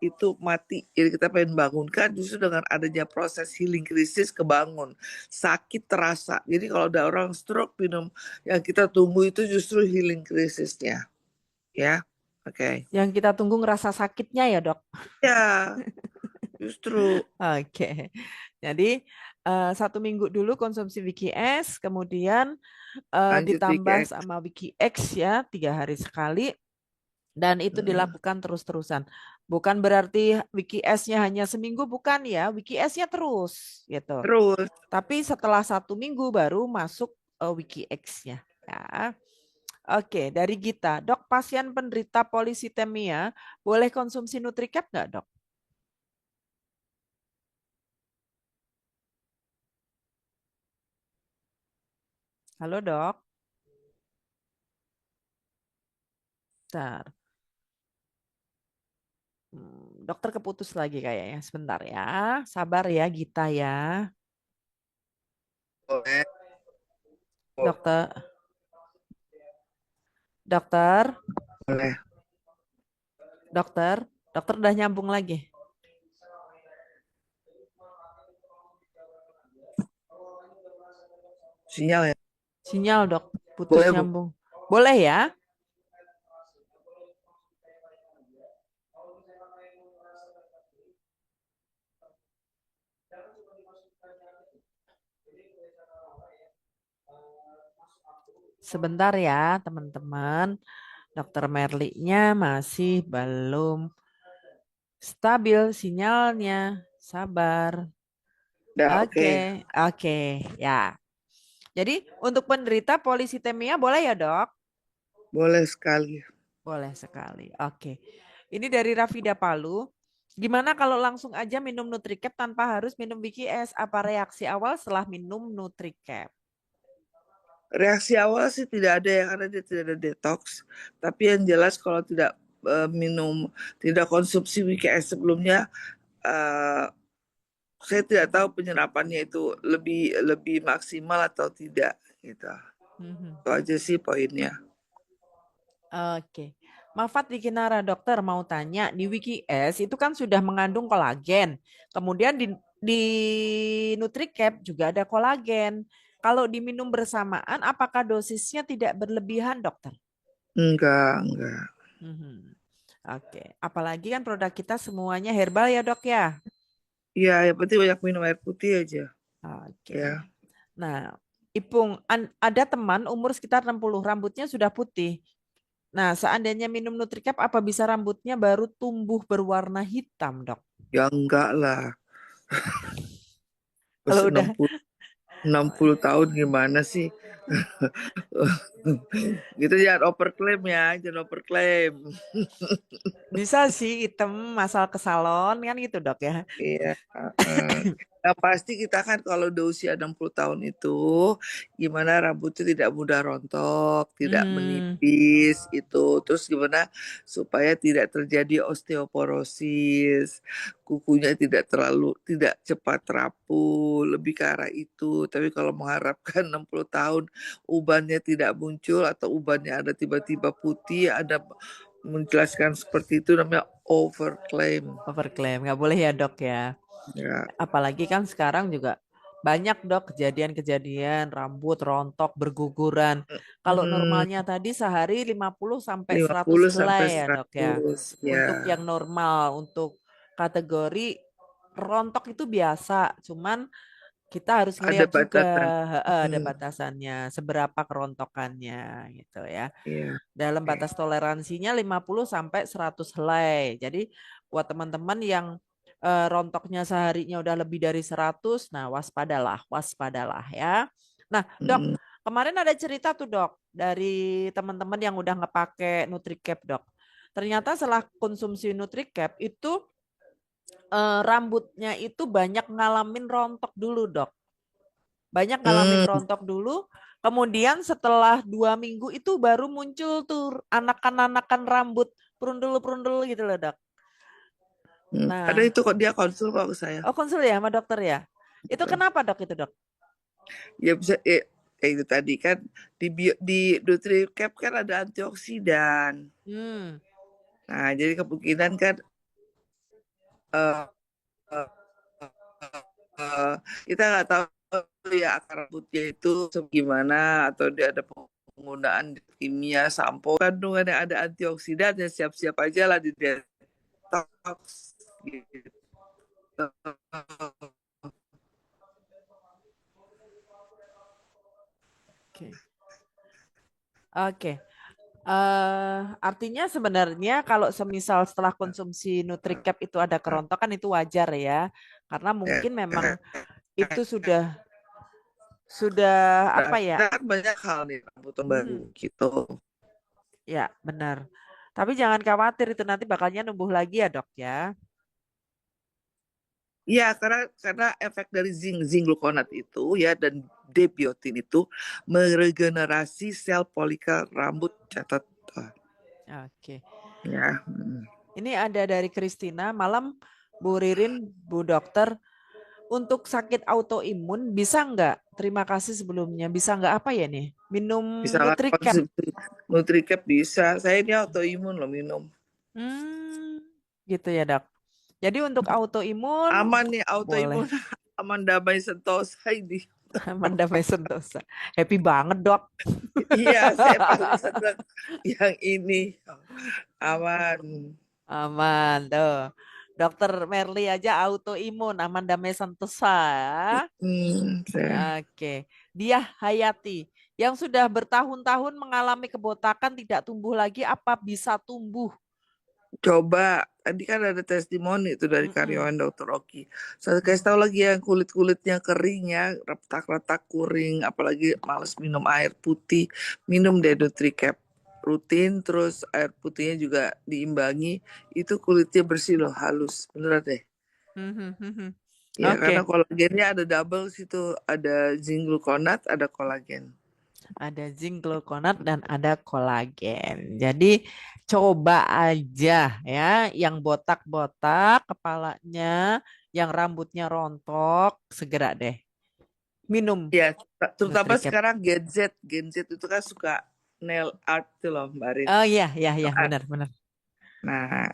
itu mati. Jadi kita pengen bangunkan justru dengan adanya proses healing krisis kebangun. Sakit terasa. Jadi kalau ada orang stroke minum yang kita tunggu itu justru healing krisisnya. Ya. Oke. Yang kita tunggu ngerasa sakitnya ya, Dok? Ya, justru Oke. Jadi 1 minggu dulu konsumsi Wiki S, kemudian lanjut Wiki ditambah X. sama Wiki X ya 3 hari sekali, dan itu Mm, dilakukan terus-terusan. Bukan berarti Wiki S-nya hanya seminggu, bukan ya. Wiki S-nya terus gitu. Terus, Tapi setelah 1 minggu baru masuk Wiki X-nya. Ya. Oke, dari Gita. Dok, pasien penderita polisitemia boleh konsumsi Nutricap nggak, Dok? Halo, Dok. Bentar. Dokter keputus lagi kayaknya. Sebentar ya. Sabar ya, Gita ya. boleh. Dokter, dokter, Boleh. dokter, dokter udah nyambung lagi. Sinyal ya. Sinyal, Dok. Putus Boleh, Bu. nyambung. Boleh ya? Sebentar ya, teman-teman. Dokter Merlinya masih belum stabil sinyalnya. Sabar. Udah, oke. Oke, oke, ya. Jadi untuk penderita polisitemia boleh ya, Dok? Boleh sekali. Boleh sekali. Oke. Ini dari Rafida Palu. Gimana kalau langsung aja minum Nutricap tanpa harus minum Wiki S? Apa reaksi awal setelah minum Nutricap? Reaksi awal sih tidak ada ya karena dia tidak ada detox. Tapi yang jelas kalau tidak minum, tidak konsumsi Wiki X sebelumnya, eh, saya tidak tahu penyerapannya itu lebih lebih maksimal atau tidak gitu. Mhm. Itu aja sih poinnya. Oke. Mafat di Kinara, dokter mau tanya, di Wiki S itu kan sudah mengandung kolagen. Kemudian di Nutricap juga ada kolagen. Kalau diminum bersamaan, apakah dosisnya tidak berlebihan, dokter? Enggak. Mhm. Oke. Apalagi kan produk kita semuanya herbal ya, dok ya? Iya, yang penting banyak minum air putih aja. Oke. Ya, Nah, Ipung, ada teman umur sekitar 60, rambutnya sudah putih. Nah, seandainya minum Nutricap, apa bisa rambutnya baru tumbuh berwarna hitam, dok? ya enggak lah. Terus Kalau udah 60 tahun gimana sih? Gitu jangan overclaim ya, jangan overclaim. bisa sih hitam asal ke salon kan gitu, dok ya. Iya. Heeh. Nah, pasti kita kan kalau udah usia 60 tahun itu gimana rambutnya tidak mudah rontok, tidak Mhm. menipis itu. Terus gimana supaya tidak terjadi osteoporosis, kukunya tidak cepat rapuh, lebih ke arah itu. Tapi kalau mengharapkan 60 tahun ubannya tidak muncul atau ubannya ada tiba-tiba putih, ada menjelaskan seperti itu namanya overclaim. Overclaim, nggak boleh ya, dok ya. Ya. Apalagi kan sekarang juga banyak, dok, kejadian-kejadian rambut rontok berguguran. Kalau Hmm, normalnya tadi sehari 50 sampai 100 50 sampai helai ya, dok ya. 100 ya. Untuk yang normal, untuk kategori rontok itu biasa, cuman Kita harus Ada ngelihat juga, batasan. ada Hmm, batasannya, seberapa kerontokannya gitu ya. iya. Dalam Oke. batas toleransinya 50 sampai 100 helai. Jadi buat teman-teman yang rontoknya seharinya udah lebih dari 100, nah waspadalah, waspadalah ya. Nah, Dok, Mm, kemarin ada cerita tuh, Dok, dari teman-teman yang udah ngepakai NutriCap, Dok. Ternyata setelah konsumsi NutriCap itu rambutnya itu banyak ngalamin rontok dulu, Dok. Banyak ngalamin mm, rontok dulu. Kemudian setelah 2 minggu itu baru muncul tuh anakan-anakan rambut perundul-perundul gitu loh, Dok. Ada Nah, itu kok, dia konsul kok ke saya. oh konsul ya sama dokter ya? Itu Betul. kenapa, Dok, itu, Dok? Ya bisa, itu tadi kan di NutriCap kan ada antioksidan. Hmm, Nah, jadi kemungkinan kan eh, eh, eh, kita nggak tahu ya akar rambutnya itu gimana, atau dia ada penggunaan kimia sampo kandungan yang ada antioksidan, ya siap-siap aja lah di detox gitu. oke. Oke. Artinya sebenarnya kalau semisal setelah konsumsi NutriCap itu ada kerontokan itu wajar ya. Karena Ya, mungkin memang itu sudah apa ya? kan banyak hal nih rambut yang baru Hmm, gitu. ya, benar. Tapi jangan khawatir itu nanti bakalnya numbuh lagi ya, Dok ya. Iya, karena efek dari zinc gluconat itu ya, dan debiotin itu meregenerasi sel folikel rambut, catat. Oke. Ya. Ini ada dari Christina, malam Bu Ririn, Bu Dokter, untuk sakit autoimun bisa nggak? Terima kasih sebelumnya. Bisa nggak apa ya nih? Minum Misalkan NutriCap. konsumsi NutriCap bisa. Saya ini autoimun loh minum. Hmm, gitu ya, Dok. Jadi untuk autoimun Aman nih boleh. autoimun. Aman, damai sentosa ini. Amanda Sentosa. Happy banget, Dok. Iya, saya paling senang yang ini. Aman. Aman tuh. Dokter Merly aja autoimun, Amanda Sentosa. Saya Oke, dia Hayati yang sudah bertahun-tahun mengalami kebotakan tidak tumbuh lagi, apa bisa tumbuh? coba, tadi kan ada testimoni itu dari Mm-mm. karyawan Dokter Oki. Saya kasih tahu lagi yang kulit-kulitnya kering ya, retak-retak kuring, apalagi males minum air putih, minum deh NutriCap rutin, terus air putihnya juga diimbangi, itu kulitnya bersih loh, halus, beneran deh. Mhm. Ya, karena Oke, kolagennya ada double situ, ada zinc gluconat, ada kolagen. ada zinc gluconat dan ada kolagen. Jadi coba aja ya, yang botak-botak kepalanya, yang rambutnya rontok, segera deh minum Ya, terutama Nutricap. sekarang Gen Z itu kan suka nail art tuh loh, Mbak Rin. Oh iya, iya, iya, benar-benar. Nah,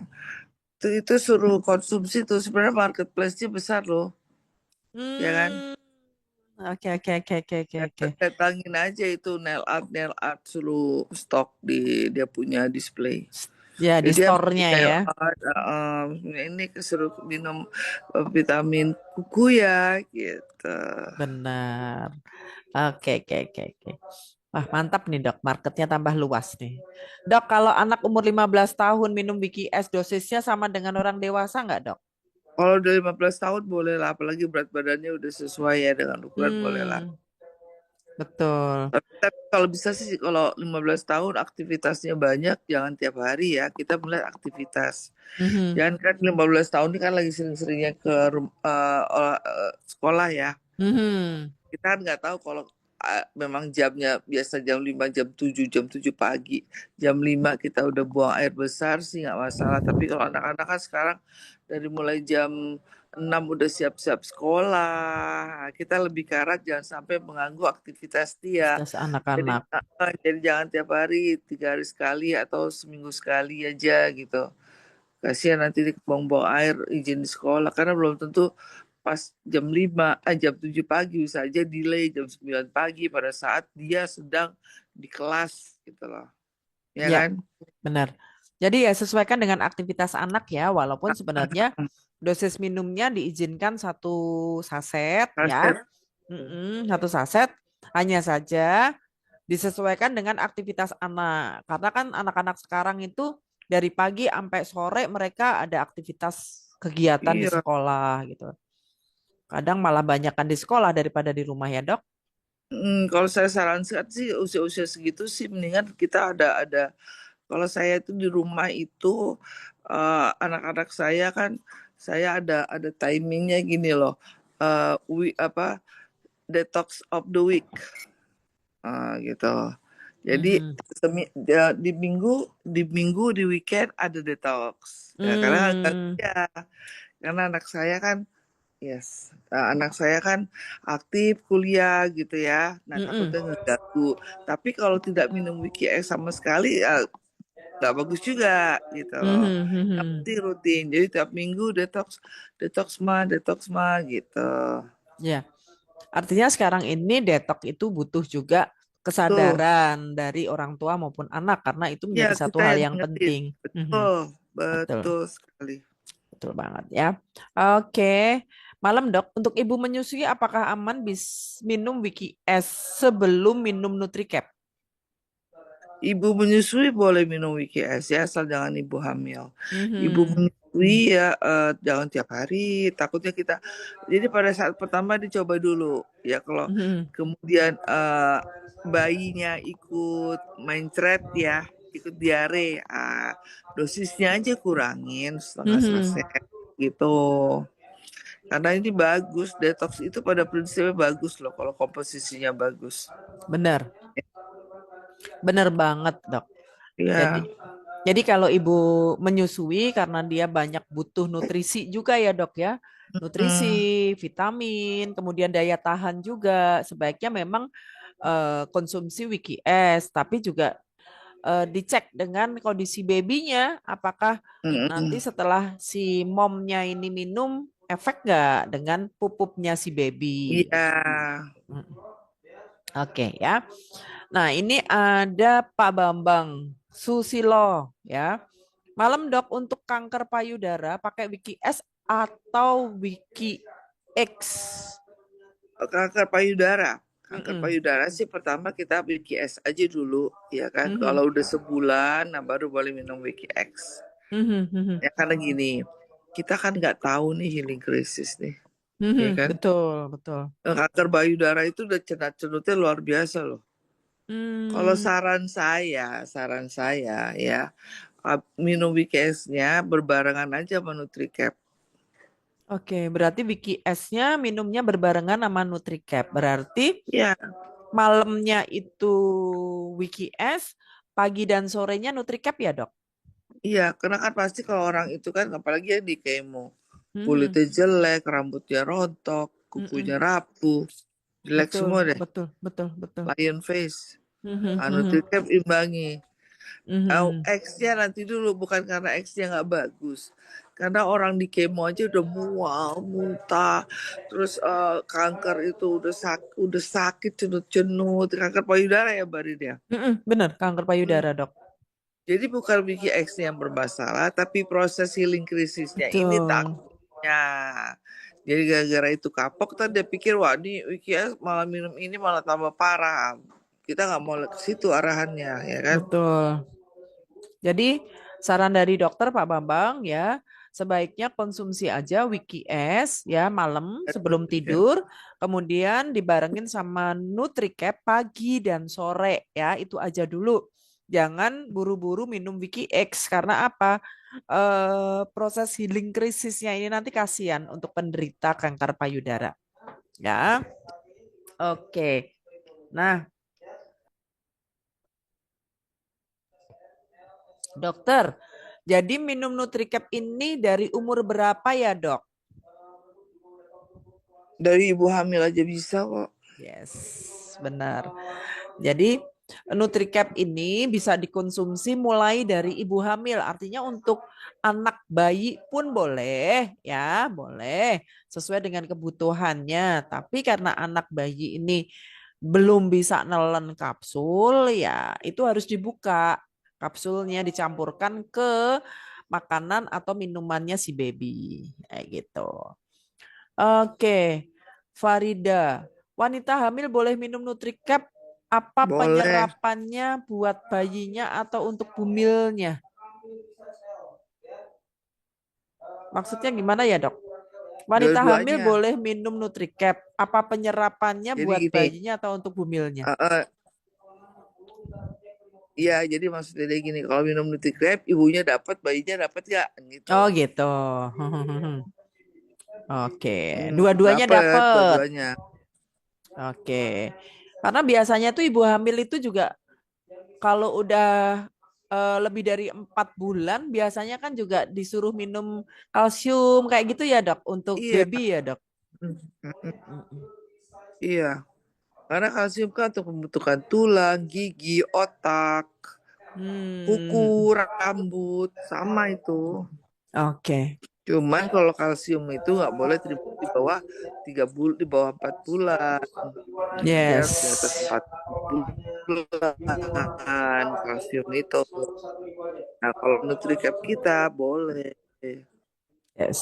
itu suruh konsumsi tuh, sebenarnya marketplace-nya besar loh, ya kan? Hmm, oke, oke, oke, oke, oke, oke. Datangin aja itu nail art suruh stok di dia punya display. Ya di Jadi dia beli store-nya nail ya. art, ini kesuruh minum vitamin kuku ya, gitu. Benar. Oke, oke, oke, oke. Wah, mantap nih, Dok. Marketnya tambah luas nih. Dok, kalau anak umur 15 tahun minum Wiki S dosisnya sama dengan orang dewasa nggak, Dok? Kalau udah 15 tahun boleh lah, apalagi berat badannya udah sesuai ya dengan ukuran, boleh lah. Hmm, betul. Tapi kalau bisa sih, kalau 15 tahun aktivitasnya banyak, jangan tiap hari ya. Kita melihat aktivitas. Mhm, Jangan kan 15 tahun ini kan lagi sering-seringnya ke sekolah ya. mhm. Kita kan nggak tahu kalau memang jamnya biasa jam 5, jam 7 pagi. Jam 5 kita udah buang air besar sih nggak masalah. Tapi kalau anak-anak kan sekarang dari mulai jam 6 udah siap-siap sekolah. Kita lebih ke arah jangan sampai mengganggu aktivitas dia. Tes Jadi, anak-anak. jadi jangan tiap hari, 3 hari sekali atau seminggu sekali aja gitu. Kasihan nanti dia buang-buang air izin di sekolah, karena belum tentu pas jam 7 pagi, bisa aja delay jam 9 pagi pada saat dia sedang di kelas gitu loh. Ya Ya, kan? benar. Jadi ya sesuaikan dengan aktivitas anak ya, walaupun sebenarnya dosis minumnya diizinkan 1 saset ya. Kaset. Satu saset, hanya saja disesuaikan dengan aktivitas anak. Karena kan anak-anak sekarang itu dari pagi sampai sore mereka ada aktivitas kegiatan di Iya. sekolah gitu. Kadang malah banyakkan di sekolah daripada di rumah ya, Dok. Kalau saya sarankan sih usia-usia segitu sih mendingan kita ada kalau saya itu di rumah itu anak-anak saya kan saya ada timingnya gini loh. Apa detox of the week. Gitu. Jadi Mhm. di minggu di weekend ada detox. Ya karena Hmm. ya karena anak saya kan yes, anak saya kan aktif kuliah gitu ya. Nah Mm-mm. takutnya ngeganggu. Tapi kalau tidak minum Wiki X sama sekali ya nggak bagus juga gitu loh. Mhm, Yang mhm. penting rutin. Jadi tiap minggu detox, detox mah gitu. Ya, artinya sekarang ini detox itu butuh juga Tuh, kesadaran dari orang tua maupun anak karena itu ya menjadi satu kita hal yang yang ngingetin. penting. Mhm. Betul, Betul, betul sekali. betul banget ya. Oke, malam dok, untuk ibu menyusui apakah aman minum Wiki S sebelum minum NutriCap? Ibu menyusui boleh minum Wiki S ya, asal jangan ibu hamil. Ibu Mhm. menyusui ya jangan tiap hari, takutnya kita. Jadi pada saat pertama dicoba dulu ya kalau Mhm. kemudian bayinya ikut main thread ya, ikut diare, dosisnya aja kurangin setengah Mhm. saset gitu. Karena ini bagus, detox itu pada prinsipnya bagus loh kalau komposisinya bagus. Benar, benar banget dok. Jadi, Ya. jadi kalau ibu menyusui karena dia banyak butuh nutrisi juga ya dok ya, nutrisi, Hmm. vitamin, kemudian daya tahan juga, sebaiknya memang konsumsi Wiki S, tapi juga dicek dengan kondisi babynya, apakah nanti Mm-mm. setelah si momnya ini minum, efek nggak dengan pupupnya si baby. Iya. Mm. Oke ya. Nah, ini ada Pak Bambang Susilo ya. Malam dok, untuk kanker payudara pakai Wiki S atau Wiki X? Kanker payudara. Kanker Mm-mm. payudara sih pertama kita Wiki X aja dulu, ya kan? Mhm. Kalau udah sebulan, nah baru boleh minum Wiki X. Mhm, mhm, Ya karena gini, kita kan nggak tahu nih healing crisis nih, ya mhm. kan? Betul, betul. Kanker payudara itu udah cenat-cenutnya luar biasa loh. Kalau Hmm. saran saya ya, minum Wiki X-nya berbarengan aja sama NutriCap. Oke, berarti Wiki S-nya minumnya berbarengan sama NutriCap. Berarti Ya, malamnya itu Wiki S, pagi dan sorenya NutriCap ya, Dok? iya, karena kan pasti kalau orang itu kan apalagi yang di kemo, Mhm, kulitnya jelek, rambutnya rontok, kukunya mhm. rapuh, jelek Betul, semua deh, betul, betul, betul. lion face. Mhm, mhm, Nutricap imbangi. mhm. X-nya nanti dulu, bukan karena X-nya nggak bagus. Karena orang di kemo aja udah mual, muntah, terus kanker itu udah sakit, cenut-cenut, kanker payudara ya barinnya. Mhm, benar, kanker payudara, Dok. Jadi bukan Wiki X yang bermasalah, tapi proses healing krisisnya ini Betul. takutnya. Jadi gara-gara itu kapok, tadi dia pikir, wah ini Wiki X malah minum ini malah tambah parah. Kita nggak mau ke situ arahannya, ya kan? Betul. Jadi saran dari dokter Pak Bambang ya, sebaiknya konsumsi aja Wiki S ya malam sebelum Ya. tidur, kemudian dibarengin sama NutriCap pagi dan sore ya, itu aja dulu. Jangan buru-buru minum Wiki X karena apa? Proses healing krisisnya ini nanti kasihan untuk penderita kanker payudara ya. Oke. Nah, dokter, jadi minum NutriCap ini dari umur berapa ya, Dok? Dari ibu hamil aja bisa kok. Yes, benar. Jadi NutriCap ini bisa dikonsumsi mulai dari ibu hamil. Artinya untuk anak bayi pun boleh ya, boleh sesuai dengan kebutuhannya. Tapi karena anak bayi ini belum bisa nelen kapsul ya, itu harus dibuka. Kapsulnya dicampurkan ke makanan atau minumannya si baby. Kayak gitu. Oke, Farida. wanita hamil boleh minum Nutricap apa Boleh. penyerapannya buat bayinya atau untuk bumilnya? Maksudnya gimana ya, Dok? Wanita hamil Dua-duanya. boleh minum Nutricap. Apa penyerapannya Jadi buat gini, bayinya atau untuk bumilnya? eh, eh, iya, jadi maksudnya dia gini, kalau minum Nutri-Crab, ibunya dapat, bayinya dapat nggak? Gitu. Oh gitu. Oke, dua-duanya Dapat dapat. dua-duanya. Oke. Karena biasanya tuh ibu hamil itu juga kalau udah lebih dari 4 bulan biasanya kan juga disuruh minum kalsium kayak gitu ya, Dok, untuk Iya. baby ya, Dok. Mm, mm, mm. Iya. Karena kalsium kan untuk pembentukan tulang, gigi, otak, kuku, Hmm, rambut, sama itu. oke. Cuman kalau kalsium itu nggak boleh di bawah 3 bulan, di bawah 4 bulan. Dia Yes. harus di atas 4 bulan kalsium itu. Nah, kalau NutriCap kita boleh. Yes.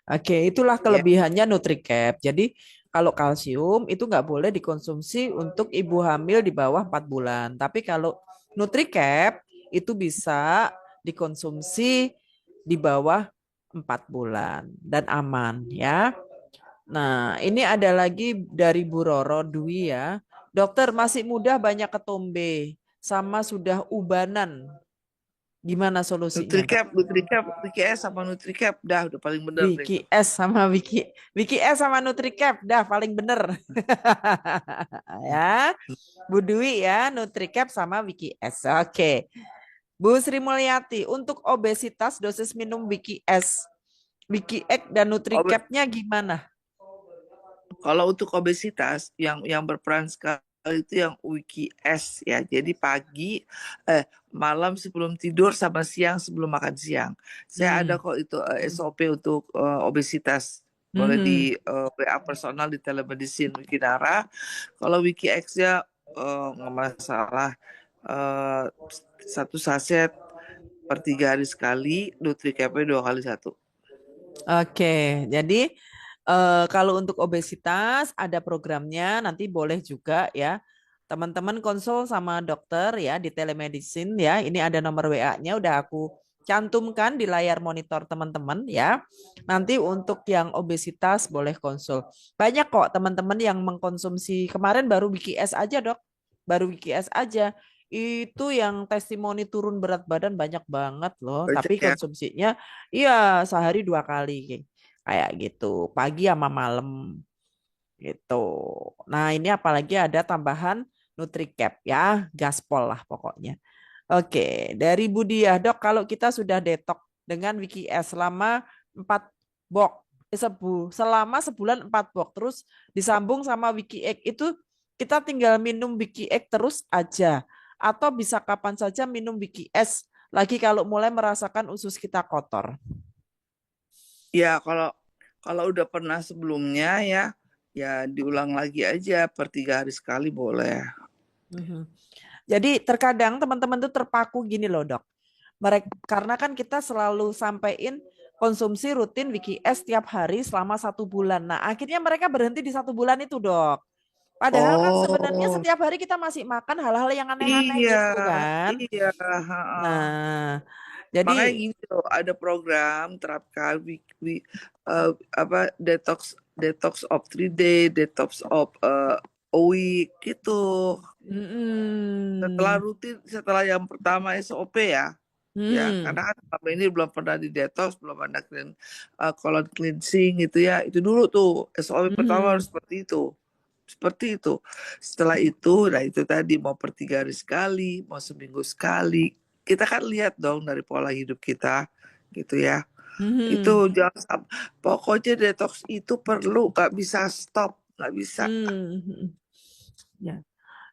Oke, itulah Ya, kelebihannya Nutricap. Jadi kalau kalsium itu nggak boleh dikonsumsi untuk ibu hamil di bawah 4 bulan. Tapi kalau Nutricap itu bisa dikonsumsi di bawah 4 bulan dan aman ya. Nah, ini ada lagi dari Bu Roro Dwi ya. Dokter masih muda banyak ketombe sama sudah ubanan. Gimana solusinya, Dok? NutriCap, Wiki S sama NutriCap udah paling bener deh Wiki itu. S sama Wiki S sama Nutricap dah paling bener. Ya. Bu Dwi ya, Nutricap sama Wiki S. Oke. Bu Sri Mulyati, untuk obesitas dosis minum Wiki S, Wiki X dan Obe- Nutricapnya gimana? Kalau untuk obesitas yang berperan sekali itu yang Wiki S ya. Jadi pagi, malam sebelum tidur sama siang sebelum makan siang. Saya ada Hmm. kok itu SOP untuk obesitas. Boleh Mhm. di WA personal di telemedicine Wikinara. Kalau Wiki X ya nggak masalah. Eh, 1 saset per 3 hari sekali, Nutricapnya 2 kali 1. Oke, jadi kalau untuk obesitas ada programnya, nanti boleh juga ya. Teman-teman konsul sama dokter ya di telemedicine ya. Ini ada nomor WA-nya udah aku cantumkan di layar monitor teman-teman ya. Nanti untuk yang obesitas boleh konsul. Banyak kok teman-teman yang mengkonsumsi kemarin baru Wiki S aja, Dok. Baru Wiki S aja. Itu yang testimoni turun berat badan banyak banget loh, Banyak tapi ya. konsumsinya iya sehari 2 kali kayak gitu, pagi sama malam gitu. Nah, ini apalagi ada tambahan NutriCap ya, gaspol lah pokoknya. Oke, dari Budiah, Dok, kalau kita sudah detok dengan Wiki S selama 4 box, selama sebulan 4 box, terus disambung sama Wiki X itu kita tinggal minum Wiki X terus aja, atau bisa kapan saja minum Wiki S lagi kalau mulai merasakan usus kita kotor. Ya, kalau udah pernah sebelumnya ya, ya diulang lagi aja per 3 hari sekali boleh. Mhm. Jadi terkadang teman-teman tuh terpaku gini loh, Dok. Mereka karena kan kita selalu sampaikan konsumsi rutin Wiki S tiap hari selama 1 bulan. Nah, akhirnya mereka berhenti di 1 bulan itu, Dok. Padahal kan sebenarnya Oh, setiap hari kita masih makan hal-hal yang aneh-aneh iya, gitu kan. iya. Ha-ha. Nah, Makanya jadi gini loh, ada program terapkan apa detox detox of 3 day, detox of a week gitu. Setelah mm, rutin, setelah yang pertama SOP ya. Ya, mm, karena kan selama ini belum pernah di detox, belum ada colon cleansing gitu ya. Itu dulu tuh SOP pertama mm, harus seperti itu. Seperti itu. Setelah itu, nah itu tadi mau per 3 hari sekali, mau seminggu sekali. Kita kan lihat dong dari pola hidup kita, gitu ya. mm, Itu jangan pokoknya detox itu perlu, nggak bisa stop, nggak bisa. mm. Ya.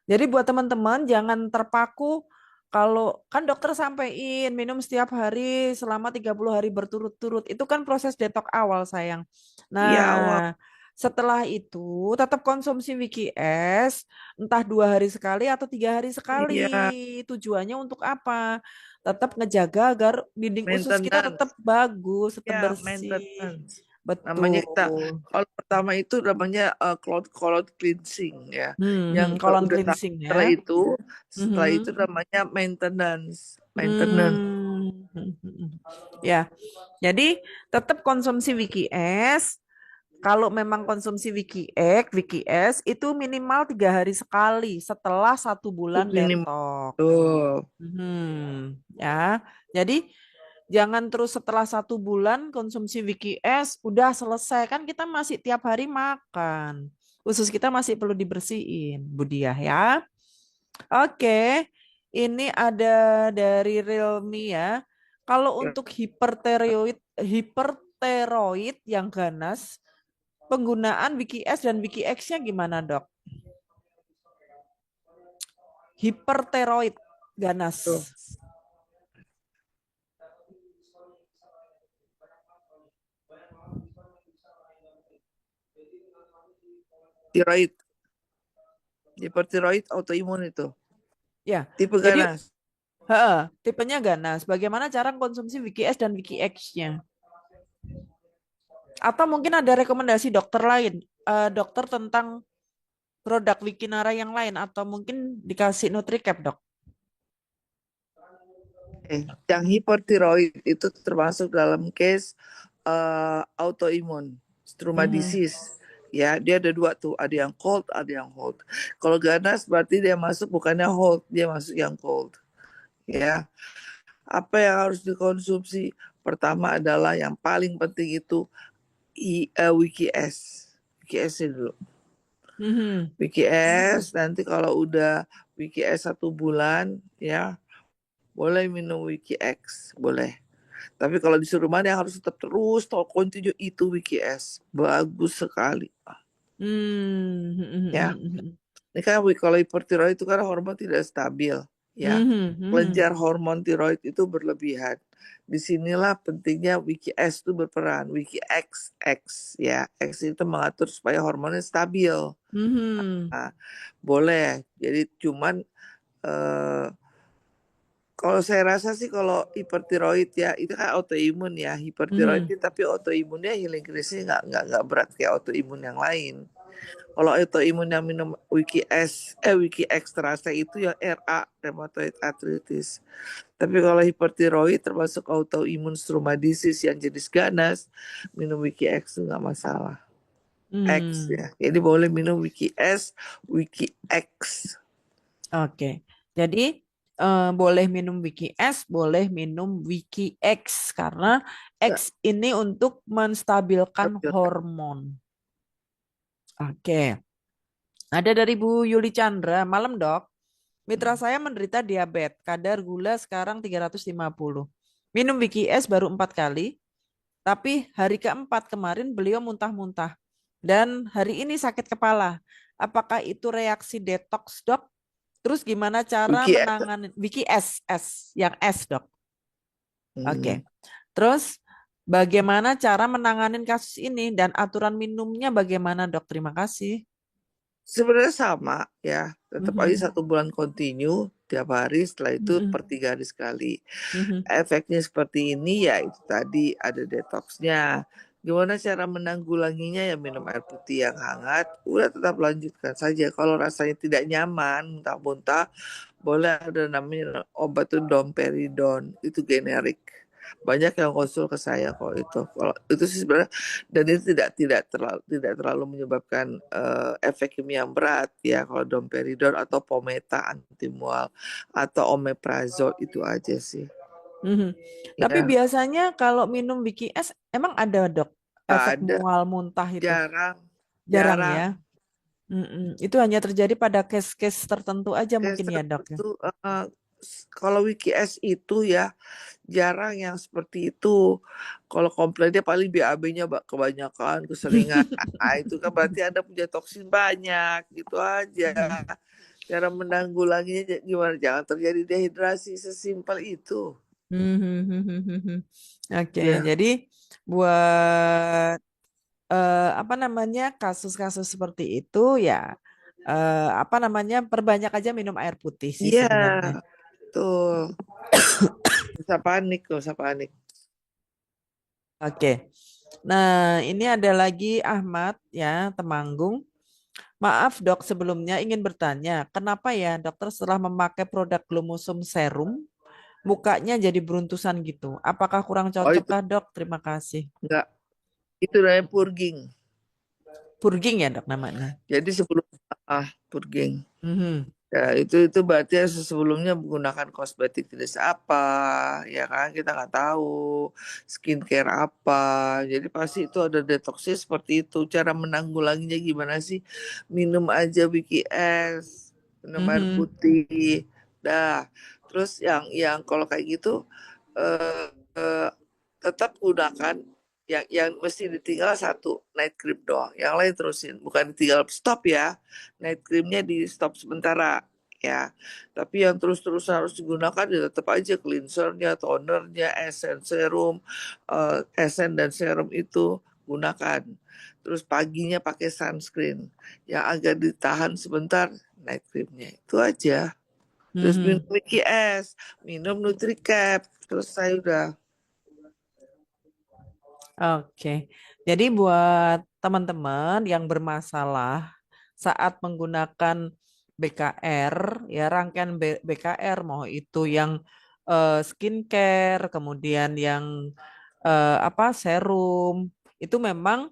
Jadi buat teman-teman jangan terpaku kalau kan dokter sampaikan minum setiap hari selama 30 hari berturut-turut. Itu kan proses detok awal sayang. Iya awal, Nah, setelah itu tetap konsumsi Wiki S entah 2 hari sekali atau 3 hari sekali. iya Tujuannya untuk apa? Tetap ngejaga agar dinding usus kita tetap maintenance, bagus, tetap ya bersih. maintenance. Namanya kita Betul. kalau pertama itu namanya colon cleansing ya. Yang Colon udah tahap cleansing setelah ya. itu namanya maintenance. Maintenance. Hmm. Ya, jadi tetap konsumsi WikiS. Kalau memang konsumsi WikiS itu minimal 3 hari sekali setelah 1 bulan Minimal. detox. Tuh. Ya, jadi jangan terus setelah 1 bulan konsumsi WikiS udah selesai kan kita masih tiap hari makan. Usus kita masih perlu dibersihin, Budiah ya. Oke, ini ada dari Realme ya. Kalau untuk hiperteroid yang ganas, penggunaan WikiS dan WikiX-nya gimana, Dok? Hiperteroid Tuh. ganas. Tiroid. Hipertiroid autoimun itu. Ya, Tipe jadi ganas. tipenya ganas. Bagaimana cara konsumsi WikiS dan WikiX-nya? Atau mungkin ada rekomendasi dokter lain, dokter tentang produk Wikinara yang lain, atau mungkin dikasih NutriCap, Dok? Yang hipertiroid itu termasuk dalam case autoimun, struma Mhm. disease. Ya, dia ada dua tuh, ada yang cold, ada yang hot. Kalau ganas berarti dia masuk bukannya hot, dia masuk yang cold. Ya, apa yang harus dikonsumsi? Pertama adalah yang paling penting itu WikiS. WikiS dulu. Mhm. WikiS nanti kalau udah WikiS 1 bulan ya boleh minum WikiX, boleh. Tapi kalau disuruh mana yang harus tetap terus continue itu WikiS. Bagus sekali. Ya, Hmm. ini kan kalau hipertiroid itu kan hormon tidak stabil. Ya, Mhm. kelenjar hormon tiroid itu berlebihan. Disinilah pentingnya WikiS itu berperan. WikiX, X ya, X itu mengatur supaya hormonnya stabil. Mhm. Nah, boleh. Jadi cuman eh, kalau saya rasa sih kalau hipertiroid ya itu kan autoimun ya hipertiroid Mhm. tapi autoimunnya healing krisis nggak berat kayak autoimun yang lain. Kalau autoimun yang minum Wiki Extra itu yang RA rheumatoid arthritis. Tapi kalau hipertiroid termasuk autoimun struma disease yang jenis ganas minum Wiki X itu nggak masalah. X Hmm. ya. Jadi boleh minum Wiki S, Wiki X. Oke. Jadi boleh minum WikiS, boleh minum WikiX karena Nggak X ini untuk menstabilkan stabil. hormon. Oke. Ada dari Bu Yuli Chandra, malam Dok. Mitra saya menderita diabetes, kadar gula sekarang 350. Minum WikiS baru 4 kali, tapi hari keempat kemarin beliau muntah-muntah. Dan hari ini sakit kepala. Apakah itu reaksi detox, Dok? Terus gimana cara Wiki S. menangani WikiS, yang S, Dok? Oke. Hmm. Terus bagaimana cara menangani kasus ini dan aturan minumnya bagaimana, Dok? Terima kasih. Sebenarnya sama ya, tetap Mhm. aja 1 bulan continue tiap hari, setelah itu Mhm. per 3 hari sekali. Mhm. Efeknya seperti ini ya itu tadi ada detoxnya. Gimana cara menanggulanginya ya minum air putih yang hangat, udah tetap lanjutkan saja. Kalau rasanya tidak nyaman, muntah-muntah, boleh ada namanya obat tuh domperidon, itu generik. Banyak yang konsul ke saya kok itu. Kalau itu sih sebenarnya dan itu tidak terlalu menyebabkan efek kimia yang berat ya kalau domperidon atau pometa antimual atau omeprazol itu aja sih. Mhm. Tapi Ya, biasanya kalau minum WikiS emang ada, Dok, nggak efek ada, mual muntah itu? jarang, Jarang jarang. ya. Itu hanya terjadi pada case-case tertentu aja Kayak mungkin ya, Dok ya. tertentu, kalau WikiS itu ya jarang yang seperti itu. Kalau komplainnya paling BAB-nya kebanyakan, keseringan. Nah, itu kan berarti Anda punya toksin banyak, gitu aja. Cara menanggulanginya gimana? Jangan terjadi dehidrasi, sesimpel itu. Oke, Ya, jadi buat apa namanya kasus-kasus seperti itu ya apa namanya perbanyak aja minum air putih sih iya, sebenarnya. tuh. Gak usah panik, gak usah panik. Oke. Nah, ini ada lagi Ahmad ya, Temanggung. Maaf dok, sebelumnya ingin bertanya, kenapa ya dokter setelah memakai produk Glumosum Serum, mukanya jadi beruntusan gitu? Apakah kurang Oh cocok itu kah dok? Terima kasih. enggak, itu namanya purging. Purging ya dok namanya? Jadi sebelum purging. Mhm. Ya, itu berarti sebelumnya menggunakan kosmetik jenis apa, ya kan? Kita nggak tahu skincare apa. Jadi pasti itu ada detoxnya seperti itu. Cara menanggulanginya gimana sih? Minum aja Wiki es, minum air Mhm. putih. Dah. Terus yang kalau kayak gitu eh, eh, tetap gunakan yang mesti ditinggal satu night cream doang. Yang lain terusin, bukan ditinggal stop ya, night creamnya di stop sementara ya, tapi yang terus-terus harus digunakan ya tetap aja cleansernya, tonernya, essence serum, essence dan serum itu gunakan. Terus paginya pakai sunscreen yang agak ditahan sebentar, night creamnya itu aja. Terus minum Mhm. Wiki es, minum Nutricap, selesai udah. Oke. Jadi buat teman-teman yang bermasalah saat menggunakan BKR, ya rangkaian BKR, mau itu yang skincare, kemudian yang apa serum, itu memang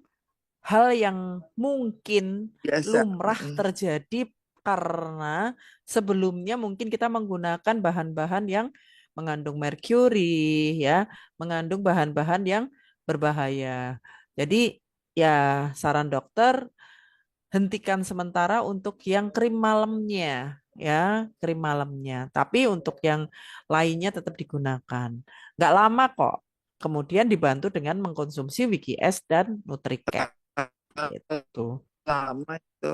hal yang mungkin Biasa. lumrah terjadi karena sebelumnya mungkin kita menggunakan bahan-bahan yang mengandung merkuri, ya, mengandung bahan-bahan yang berbahaya. Jadi ya saran dokter hentikan sementara untuk yang krim malamnya, ya, krim malamnya. Tapi untuk yang lainnya tetap digunakan. Nggak lama kok. Kemudian dibantu dengan mengkonsumsi Wiki S dan Nutricap. Gitu. Lama itu.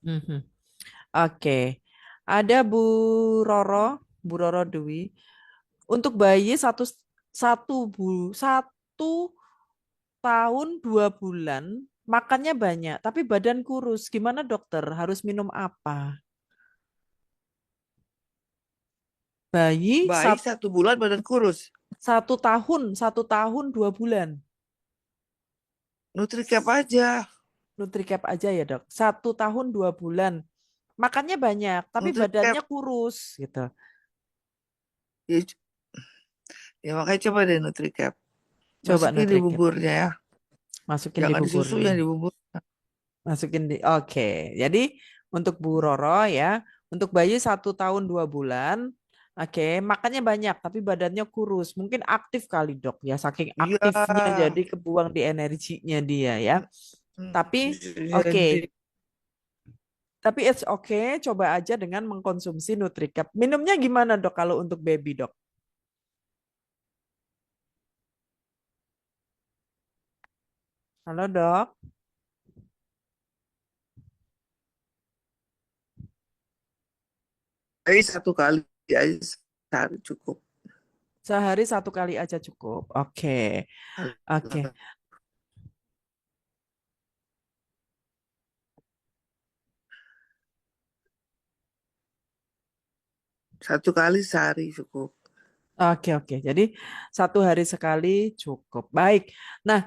Mhm. Oke. Ada Bu Roro Dwi. Untuk bayi satu tahun 2 bulan makannya banyak, tapi badan kurus. Gimana dokter? Harus minum apa? Bayi Bayi 1 bulan badan kurus. 1 tahun 2 bulan. Nutricap aja. Nutricap aja ya dok. 1 tahun 2 bulan. Makannya banyak, tapi Nutricap. badannya kurus gitu. Ya, ya makanya coba deh Nutricap. Coba Masukin di Nutricap. buburnya ya. Masukin di Jangan di susu, buburnya. yang di bubur. Masukin di. Oke. Jadi untuk Bu Roro ya, untuk bayi 1 tahun 2 bulan, oke, makannya banyak tapi badannya kurus. Mungkin aktif kali dok ya, saking Iya. aktifnya jadi kebuang di energinya dia ya. Tapi oke, Jadi tapi it's okay, coba aja dengan mengkonsumsi Nutricap. Minumnya gimana dok kalau untuk baby dok? Halo dok, 1 kali aja sehari cukup. sehari 1 kali aja cukup. Oke, oke. 1 kali sehari cukup. Oke, oke. Jadi 1 hari sekali cukup. Baik. Nah,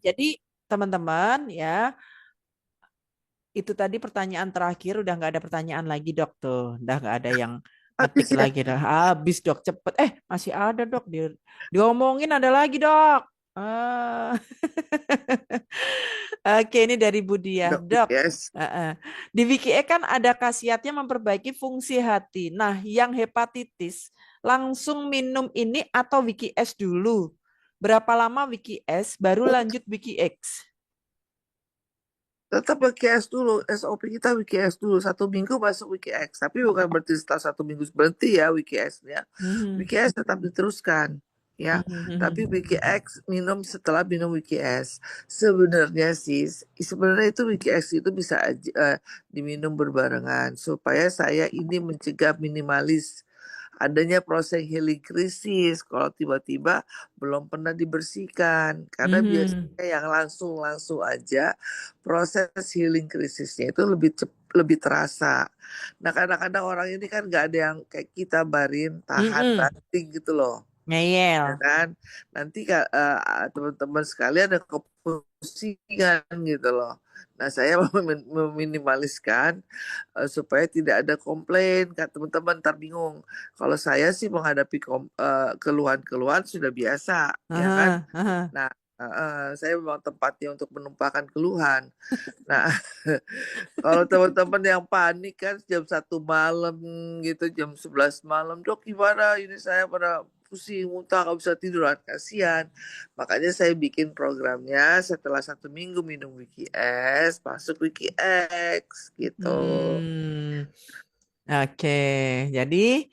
jadi teman-teman ya, itu tadi pertanyaan terakhir. Udah nggak ada pertanyaan lagi dok tuh. Udah nggak ada yang ngetik Habis ya. lagi. Dah habis dok, cepet. Masih ada dok. Diomongin ada lagi dok. Ah. Oke, ini dari Budiah. Dok, Dok, yes. di WikiE kan ada khasiatnya memperbaiki fungsi hati. Nah, yang hepatitis langsung minum ini atau WikiS dulu? Berapa lama WikiS baru lanjut WikiX? Tetap WKS dulu. SOP kita WKS dulu. 1 minggu masuk WKX. Tapi bukan berarti setelah 1 minggu berhenti ya WKS-nya. Mhm. WKS tetap diteruskan. Ya, tapi Mhm. WKX minum setelah minum WKS. Sebenarnya itu WKX itu bisa diminum berbarengan supaya saya ini mencegah minimalis adanya proses healing krisis kalau tiba-tiba belum pernah dibersihkan, karena Mhm. biasanya yang langsung aja proses healing krisisnya itu lebih terasa. Nah kadang-kadang orang ini kan nggak ada yang kayak kita barin tahan Mhm. banting gitu loh. Ngeyel. ya kan? Nanti teman-teman sekalian ada kepusingan gitu loh. Nah, saya meminimaliskan supaya tidak ada komplain. Kak teman-teman ntar bingung. Kalau saya sih menghadapi keluhan-keluhan sudah biasa, ya kan? Aha, aha. Nah, saya memang tempatnya untuk menumpahkan keluhan. Nah, kalau teman-teman yang panik kan jam 1 malam gitu, jam 11 malam, dok gimana? Ini saya pada pusing, muntah, nggak bisa tidur, ah, kasihan. Makanya saya bikin programnya setelah 1 minggu minum Wiki S, masuk Wiki X gitu. Hmm. Oke, jadi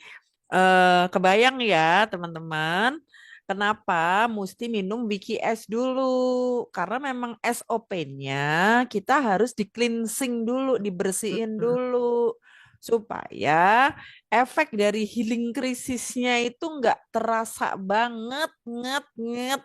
kebayang ya teman-teman, kenapa mesti minum Wiki S dulu? Karena memang SOP-nya kita harus di cleansing dulu, dibersihin Hmm. dulu, supaya efek dari healing krisisnya itu nggak terasa banget, nget.